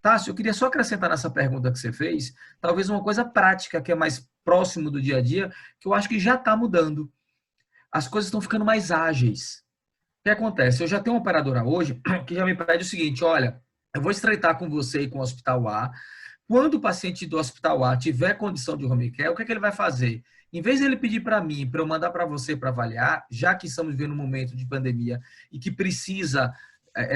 Tássio, eu queria só acrescentar nessa pergunta que você fez, talvez uma coisa prática, que é mais próximo do dia a dia, que eu acho que já está mudando. As coisas estão ficando mais ágeis. O que acontece? Eu já tenho uma operadora hoje que já me pede o seguinte, olha, eu vou estreitar com você e com o Hospital A. Quando o paciente do Hospital A tiver condição de home care, o que é que ele vai fazer? Em vez de ele pedir para mim, para eu mandar para você para avaliar, já que estamos vivendo um momento de pandemia e que precisa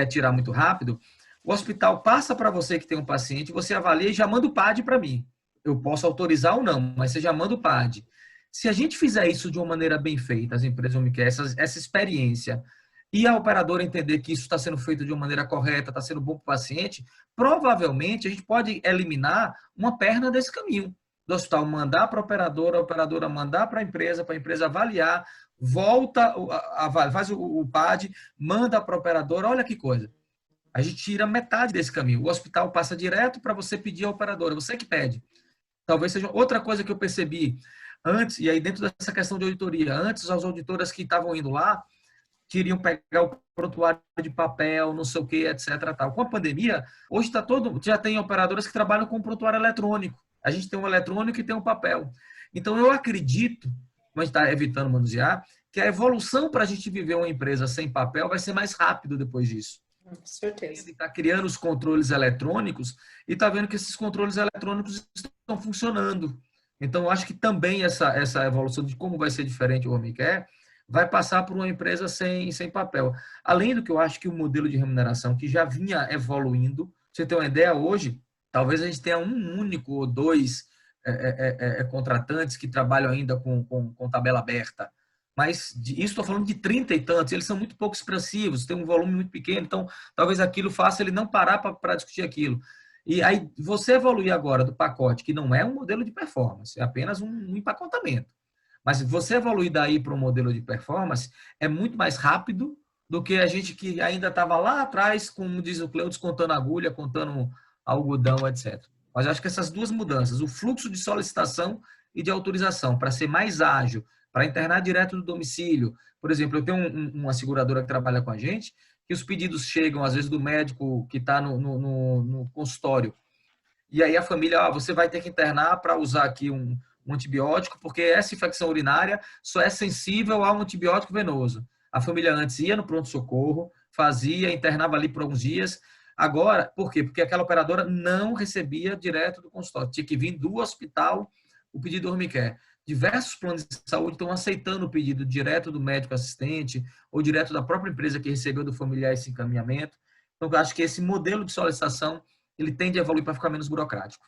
tirar muito rápido, o hospital passa para você que tem um paciente, você avalia e já manda o PAD para mim. Eu posso autorizar ou não, mas você já manda o PAD. Se a gente fizer isso de uma maneira bem feita, as empresas home care, essa experiência, e a operadora entender que isso está sendo feito de uma maneira correta, está sendo bom para o paciente, provavelmente a gente pode eliminar uma perna desse caminho. Do hospital mandar para a operadora mandar para a empresa avaliar, volta, faz o PAD, manda para a operadora, olha que coisa. A gente tira metade desse caminho. O hospital passa direto para você pedir à operadora, você que pede. Talvez seja outra coisa que eu percebi antes, e aí dentro dessa questão de auditoria, antes as auditoras que estavam indo lá, queriam pegar o prontuário de papel, não sei o que, etc. Tal. Com a pandemia, hoje já tem operadoras que trabalham com prontuário eletrônico. A gente tem um eletrônico e tem um papel. Então, eu acredito, como a gente está evitando manusear, que a evolução para a gente viver uma empresa sem papel vai ser mais rápido depois disso. Com certeza. Ele está criando os controles eletrônicos e está vendo que esses controles eletrônicos estão funcionando. Então, eu acho que também essa evolução de como vai ser diferente o home care vai passar por uma empresa sem papel. Além do que eu acho que o modelo de remuneração que já vinha evoluindo, você tem uma ideia hoje, talvez a gente tenha um único ou dois contratantes que trabalham ainda com tabela aberta. Mas isso estou falando de 30 e tantos, eles são muito pouco expressivos, tem um volume muito pequeno, então talvez aquilo faça ele não parar para discutir aquilo. E aí você evoluir agora do pacote, que não é um modelo de performance, é apenas um empacotamento. Mas você evoluir daí para um modelo de performance é muito mais rápido do que a gente que ainda estava lá atrás, como diz o Cleudes, contando agulha, contando algodão, etc. Mas eu acho que essas duas mudanças, o fluxo de solicitação e de autorização, para ser mais ágil, para internar direto do domicílio. Por exemplo, eu tenho uma seguradora que trabalha com a gente, que os pedidos chegam, às vezes, do médico que está no consultório. E aí a família, você vai ter que internar para usar aqui um antibiótico, porque essa infecção urinária só é sensível a um antibiótico venoso. A família antes ia no pronto-socorro, fazia, internava ali por alguns dias. Agora, por quê? Porque aquela operadora não recebia direto do consultório. Tinha que vir do hospital o pedido home care. Diversos planos de saúde estão aceitando o pedido direto do médico assistente ou direto da própria empresa que recebeu do familiar esse encaminhamento. Então, eu acho que esse modelo de solicitação ele tende a evoluir para ficar menos burocrático.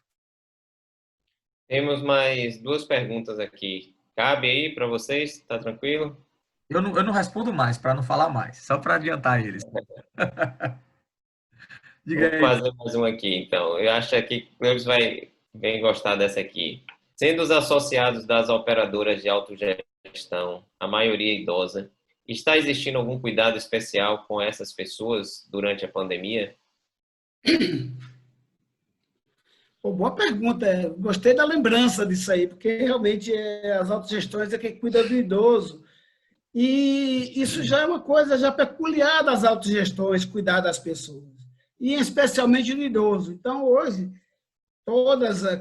Temos mais duas perguntas aqui. Cabe aí para vocês? Está tranquilo? Eu não respondo mais, para não falar mais, só para adiantar eles. Diga Vou aí. fazer mais uma aqui, então. Eu acho que o Cleves vai gostar dessa aqui. Sendo os associados das operadoras de autogestão, a maioria idosa, está existindo algum cuidado especial com essas pessoas durante a pandemia? Pô, boa pergunta. Gostei da lembrança disso aí, porque realmente as autogestões é quem cuida do idoso. E isso já é uma coisa já peculiar das autogestões, cuidar das pessoas, e especialmente do idoso. Então, hoje,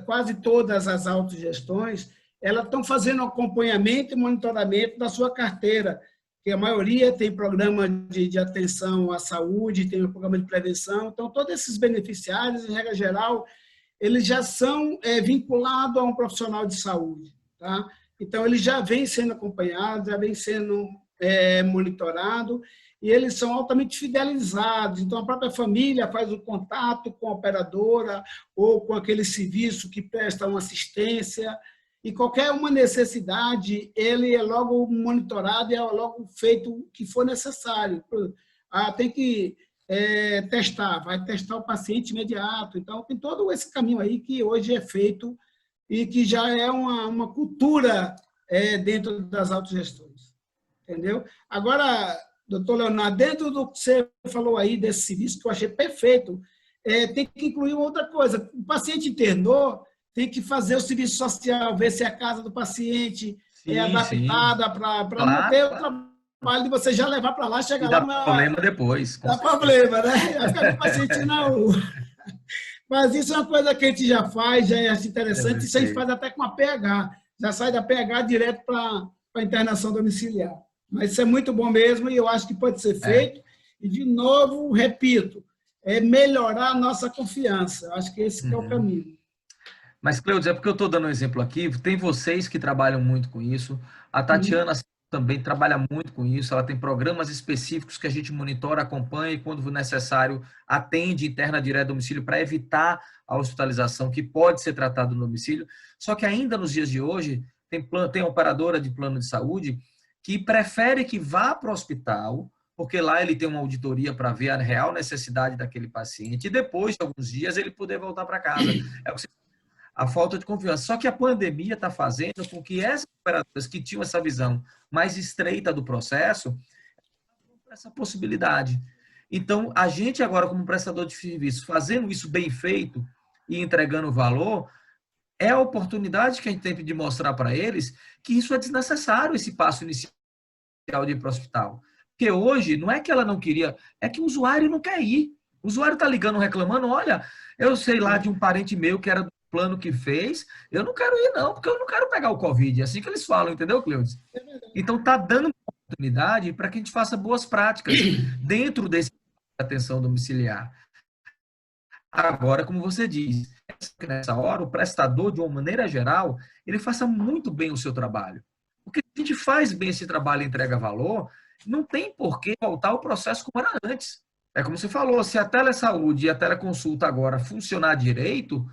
quase todas as autogestões, elas estão fazendo acompanhamento e monitoramento da sua carteira, que a maioria tem programa de atenção à saúde, tem um programa de prevenção. Então, todos esses beneficiários, em regra geral, eles já são vinculados a um profissional de saúde, tá? Então, eles já vêm sendo acompanhados, já vêm sendo monitorados, e eles são altamente fidelizados. Então, a própria família faz o contato com a operadora ou com aquele serviço que presta uma assistência, e qualquer uma necessidade, ele é logo monitorado e é logo feito o que for necessário. Tem que testar, vai testar o paciente imediato. Então, tem todo esse caminho aí que hoje é feito e que já é uma cultura dentro das autogestões. Entendeu? Agora, doutor Leonardo, dentro do que você falou aí desse serviço, que eu achei perfeito, tem que incluir outra coisa. O paciente internou, tem que fazer o serviço social, ver se a casa do paciente é Sim, sim. adaptada para não Claro, ter o claro. trabalho de você já levar para lá, E chegar lá, dá não problema depois, com dá certeza. problema, né? Vai ficar com o paciente na rua. Mas isso é uma coisa que a gente já faz, já é É, interessante, isso a gente perfeito. faz até com a PH, já sai da PH direto para a internação domiciliar. Mas isso é muito bom mesmo e eu acho que pode ser É. feito. E, de novo, repito, é melhorar a nossa confiança. Eu acho que esse que é o Uhum. caminho. Mas, Cleudes, é porque eu estou dando um exemplo aqui, tem vocês que trabalham muito com isso, a Tatiana também trabalha muito com isso, ela tem programas específicos que a gente monitora, acompanha e, quando necessário, atende interna direto ao domicílio para evitar a hospitalização, que pode ser tratado no domicílio. Só que ainda nos dias de hoje, tem operadora de plano de saúde que prefere que vá para o hospital, porque lá ele tem uma auditoria para ver a real necessidade daquele paciente, e depois de alguns dias ele poder voltar para casa. É o que a falta de confiança. Só que a pandemia está fazendo com que essas operadoras que tinham essa visão mais estreita do processo, essa possibilidade. Então, a gente agora, como prestador de serviço, fazendo isso bem feito e entregando valor, é a oportunidade que a gente tem de mostrar para eles que isso é desnecessário, esse passo inicial de ir para o hospital. Porque hoje, não é que ela não queria, é que o usuário não quer ir. O usuário está ligando, reclamando, olha, eu sei lá de um parente meu que era do plano que fez, eu não quero ir não, porque eu não quero pegar o Covid. É assim que eles falam, entendeu, Cleudes? Então, está dando oportunidade para que a gente faça boas práticas dentro desse atenção domiciliar. Agora, como você diz, nessa hora, o prestador, de uma maneira geral, ele faça muito bem o seu trabalho. Porque se a gente faz bem esse trabalho e entrega valor, não tem por que voltar ao processo como era antes. É como você falou, se a telesaúde e a teleconsulta agora funcionar direito,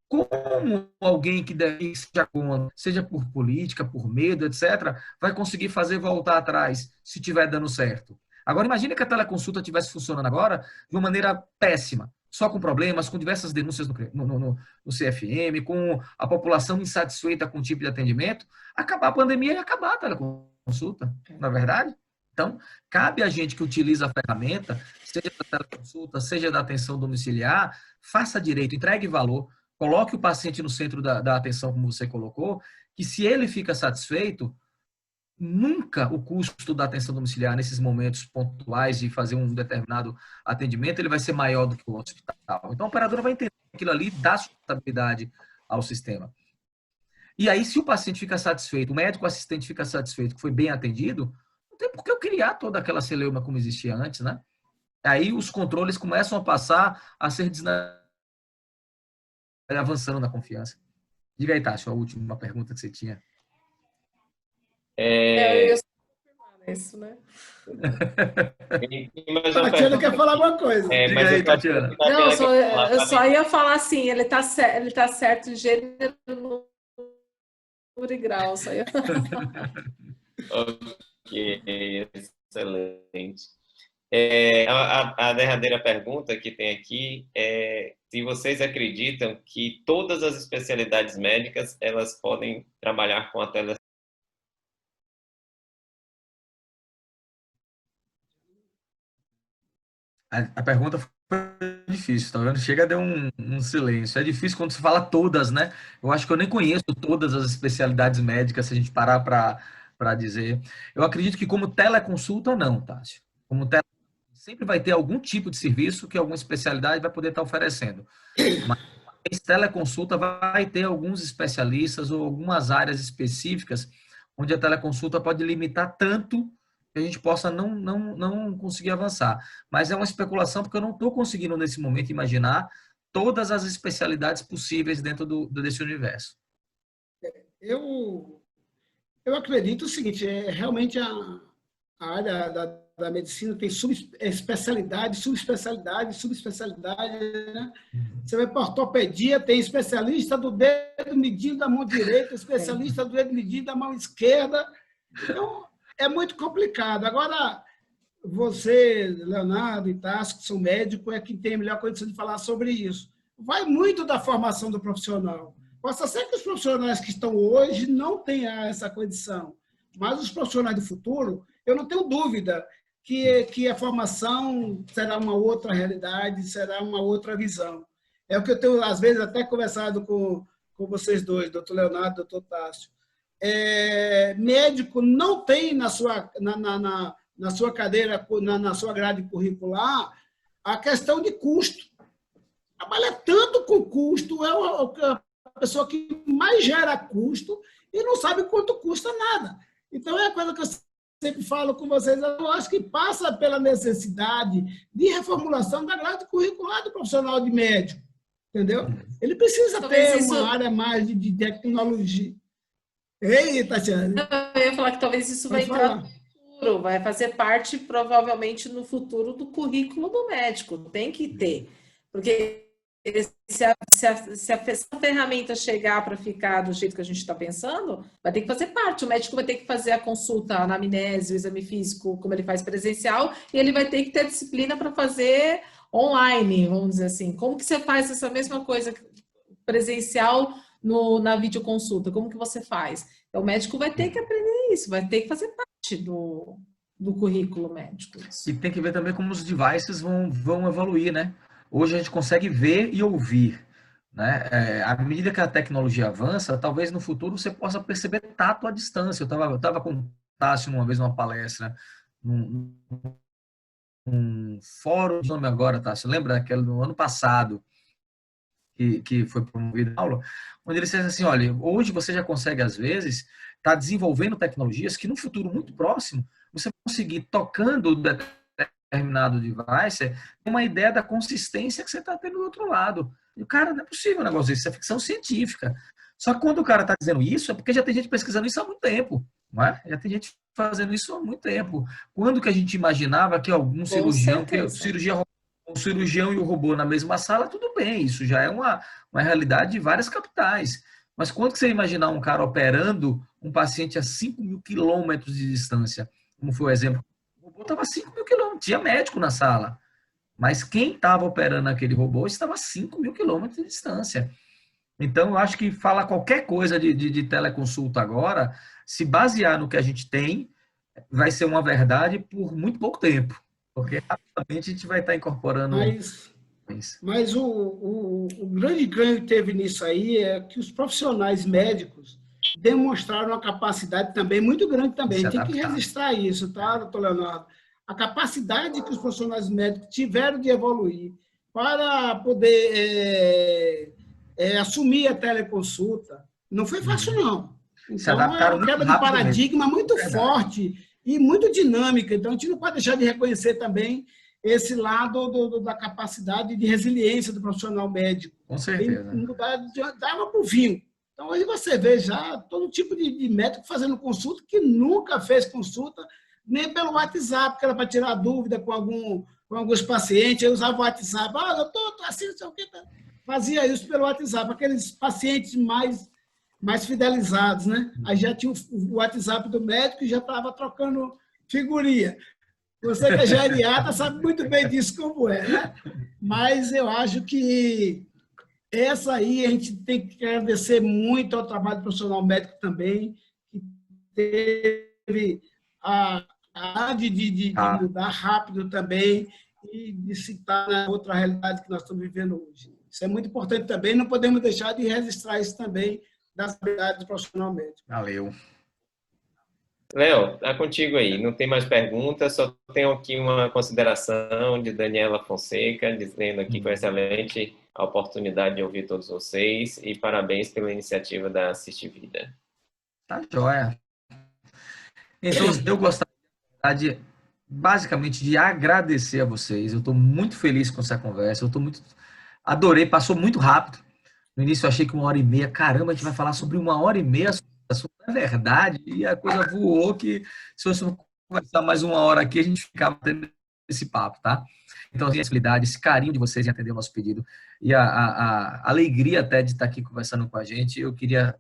como alguém que deve seja contra, seja por política, por medo, etc., vai conseguir fazer voltar atrás se estiver dando certo? Agora, imagine que a teleconsulta estivesse funcionando agora de uma maneira péssima, só com problemas, com diversas denúncias no CFM, com a população insatisfeita com o tipo de atendimento, acabar a pandemia e acabar a teleconsulta, não é verdade? Então, cabe a gente que utiliza a ferramenta, seja da teleconsulta, seja da atenção domiciliar, faça direito, entregue valor, coloque o paciente no centro da atenção, como você colocou, que se ele fica satisfeito, nunca o custo da atenção domiciliar nesses momentos pontuais de fazer um determinado atendimento, ele vai ser maior do que o hospital. Então, a operadora vai entender aquilo ali, dá sustentabilidade ao sistema. E aí, se o paciente fica satisfeito, o médico assistente fica satisfeito, que foi bem atendido, não tem por que eu criar toda aquela celeuma como existia antes, né? Aí os controles começam a passar a ser avançando na confiança. Diga aí, Tássio, a última pergunta que você tinha. Eu ia confirmar isso, né? Tem mais uma Tatiana quer pergunta falar aqui. alguma coisa. Diga Mas aí, eu só acho que Tatiana. a Não, Tatiana quer falar eu para só mim. ia falar assim, ele tá certo em gênero, número e grau. Só ia... Ok, excelente. A derradeira pergunta que tem aqui é se vocês acreditam que todas as especialidades médicas elas podem trabalhar com a tele. A pergunta foi difícil, tá vendo? Chega a dar um silêncio. É difícil quando se fala todas, né? Eu acho que eu nem conheço todas as especialidades médicas, se a gente parar para dizer. Eu acredito que como teleconsulta, não, Tássio. Como tele... Sempre vai ter algum tipo de serviço que alguma especialidade vai poder estar oferecendo. Mas teleconsulta vai ter alguns especialistas ou algumas áreas específicas onde a teleconsulta pode limitar tanto que a gente possa não conseguir avançar. Mas é uma especulação porque eu não estou conseguindo, nesse momento, imaginar todas as especialidades possíveis dentro desse universo. Eu acredito o seguinte, realmente a área da medicina tem subespecialidade, né? Você vai para ortopedia, tem especialista do dedo medindo da mão direita, especialista do dedo medindo da mão esquerda. Então, é muito complicado. Agora, você, Leonardo e Tássio, que são médicos, é quem tem a melhor condição de falar sobre isso. Vai muito da formação do profissional. Possa ser que os profissionais que estão hoje não tenham essa condição, mas os profissionais do futuro, eu não tenho dúvida que a formação será uma outra realidade, será uma outra visão. É o que eu tenho, às vezes, até conversado com vocês dois, doutor Leonardo e doutor Tássio. Médico não tem na sua cadeira, na sua grade curricular, a questão de custo. Trabalha tanto com custo, é a pessoa que mais gera custo e não sabe quanto custa nada. Então, é a coisa que eu sempre falo com vocês, eu acho que passa pela necessidade de reformulação da grade curricular do profissional de médico, entendeu? Ele precisa ter uma área mais de tecnologia. Ei, Tatiana. Eu ia falar que talvez isso vai entrar no futuro, vai fazer parte, provavelmente, no futuro do currículo do médico. Tem que ter. Porque se a ferramenta chegar para ficar do jeito que a gente está pensando, vai ter que fazer parte. O médico vai ter que fazer a consulta, a anamnese, o exame físico, como ele faz presencial, e ele vai ter que ter disciplina para fazer online, vamos dizer assim. Como que você faz essa mesma coisa presencial na videoconsulta? Como que você faz? Então, o médico vai ter que aprender isso, vai ter que fazer parte do currículo médico. E tem que ver também como os devices vão evoluir, né? Hoje a gente consegue ver e ouvir, né? À medida que a tecnologia avança, talvez no futuro você possa perceber tato à distância. Eu estava com o Tássio uma vez numa palestra, num fórum, de nome agora, Tássio, lembra daquele do ano passado, que foi promovido na aula, onde ele disse assim, olha, hoje você já consegue, às vezes, estar desenvolvendo tecnologias que no futuro muito próximo, você vai conseguir, tocando determinado device, tem uma ideia da consistência que você está tendo do outro lado. E o cara, não é possível um negócio desse, isso é ficção científica. Só que quando o cara está dizendo isso, é porque já tem gente pesquisando isso há muito tempo, não é? Já tem gente fazendo isso há muito tempo. Quando que a gente imaginava que algum cirurgião, o cirurgião e o robô na mesma sala, tudo bem, isso já é uma realidade de várias capitais. Mas quando que você imaginar um cara operando um paciente a 5.000 quilômetros de distância, como foi o exemplo? O robô estava a 5.000 quilômetros, tinha médico na sala, mas quem estava operando aquele robô estava a 5.000 quilômetros de distância. Então, eu acho que falar qualquer coisa de teleconsulta agora, se basear no que a gente tem, vai ser uma verdade por muito pouco tempo. Porque rapidamente a gente vai estar incorporando... Mas o grande ganho que teve nisso aí é que os profissionais médicos demonstraram uma capacidade também muito grande também. Tem que registrar isso, tá, doutor Leonardo? A capacidade que os profissionais médicos tiveram de evoluir para poder assumir a teleconsulta. Não foi fácil, não. Então, é uma quebra de paradigma muito forte e muito dinâmica. Então, a gente não pode deixar de reconhecer também esse lado da capacidade de resiliência do profissional médico. Com certeza. Mudar de água para o vinho. Então, aí você vê já todo tipo de médico fazendo consulta que nunca fez consulta, nem pelo WhatsApp, que era para tirar dúvida com alguns pacientes, aí usava o WhatsApp. Eu estou assim, não sei o que. Fazia isso pelo WhatsApp, aqueles pacientes mais fidelizados, né? Aí já tinha o WhatsApp do médico e já estava trocando figurinha. Você que é geriatra sabe muito bem disso como é, né? Mas eu acho que essa aí a gente tem que agradecer muito ao trabalho do profissional médico também, que teve a de Ah, mudar rápido também e de citar na outra realidade que nós estamos vivendo hoje. Isso é muito importante também, não podemos deixar de registrar isso também das habilidades do profissional médico. valeu. Léo, tá contigo aí. Não tem mais perguntas, só tenho aqui uma consideração de Daniela Fonseca, dizendo aqui que foi excelente a oportunidade de ouvir todos vocês e parabéns pela iniciativa da Assiste Vida. Tá joia. Então, eu gostaria basicamente de agradecer a vocês. Eu estou muito feliz com essa conversa. Adorei, passou muito rápido. No início eu achei que 1h30, caramba, a gente vai falar sobre 1h30, assunto é verdade, e a coisa voou que se fosse conversar mais 1 hora aqui, a gente ficava tendo esse papo, tá? Então, a sensibilidade, esse carinho de vocês em atender o nosso pedido e a alegria até de estar aqui conversando com a gente, eu queria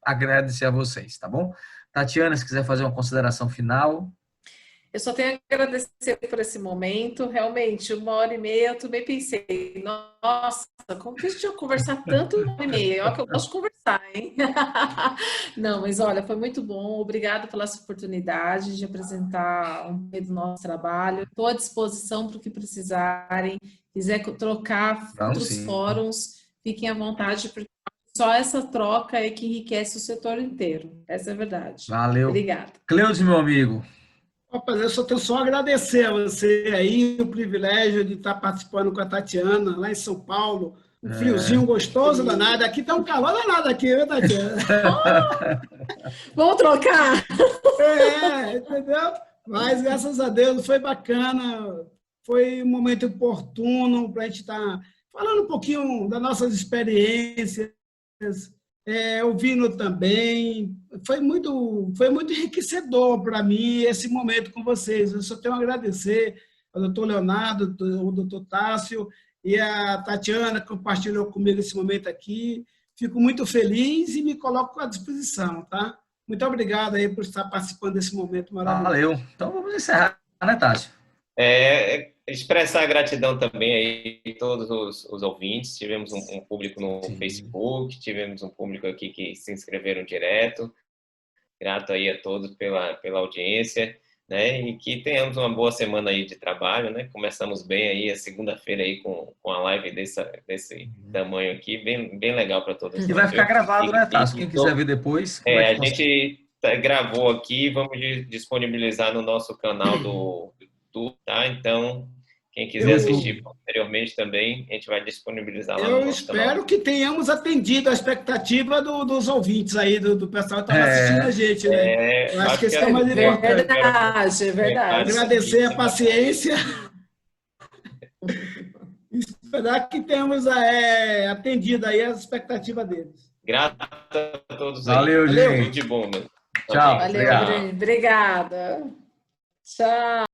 agradecer a vocês, tá bom? Tatiana, se quiser fazer uma consideração final. Eu só tenho a agradecer por esse momento. Realmente, 1h30, eu também pensei, nossa, como que a gente ia conversar tanto em 1h30? Olha que eu gosto de conversar, hein? Não, mas olha, foi muito bom. Obrigada pela essa oportunidade de apresentar um pouco do nosso trabalho. Estou à disposição para o que precisarem. Quiser trocar Vamos outros sim. fóruns, fiquem à vontade, porque só essa troca é que enriquece o setor inteiro. Essa é a verdade. Valeu. Obrigada. Cleudes, meu amigo. Eu só tenho só a agradecer a você aí o privilégio de estar participando com a Tatiana, lá em São Paulo. Um friozinho gostoso danado. Aqui está um calor danado aqui, viu, Tatiana? Vamos trocar? Entendeu? Mas, graças a Deus, foi bacana. Foi um momento oportuno para a gente estar falando um pouquinho das nossas experiências, ouvindo também. Foi muito enriquecedor para mim esse momento com vocês. Eu só tenho a agradecer ao doutor Leonardo, ao doutor Tássio e a Tatiana, que compartilhou comigo esse momento aqui. Fico muito feliz e me coloco à disposição, tá? Muito obrigado aí por estar participando desse momento maravilhoso. Valeu. Então vamos encerrar, né, Tássio? Expressar gratidão também aí a todos os ouvintes. Tivemos um público no Facebook, tivemos um público aqui que se inscreveram direto. Grato aí a todos pela audiência, né? E que tenhamos uma boa semana aí de trabalho, né? Começamos bem aí a segunda-feira aí com a live desse tamanho aqui, bem legal para todos. E vai ficar gravado, né, Tássio? Quem quiser ver depois. A gente gravou aqui, vamos disponibilizar no nosso canal do YouTube, tá? Então, quem quiser assistir posteriormente também, a gente vai disponibilizar lá no nosso canal. Eu espero que tenhamos atendido a expectativa dos ouvintes aí, do pessoal que estava assistindo a gente, né? Eu acho que isso é mais importante. É verdade. Agradecer a paciência. Esperar que tenhamos atendido aí as expectativas deles. Graças a todos. Valeu, aí. gente. Tudo de bom, né? Tchau. Valeu, obrigada. Tchau.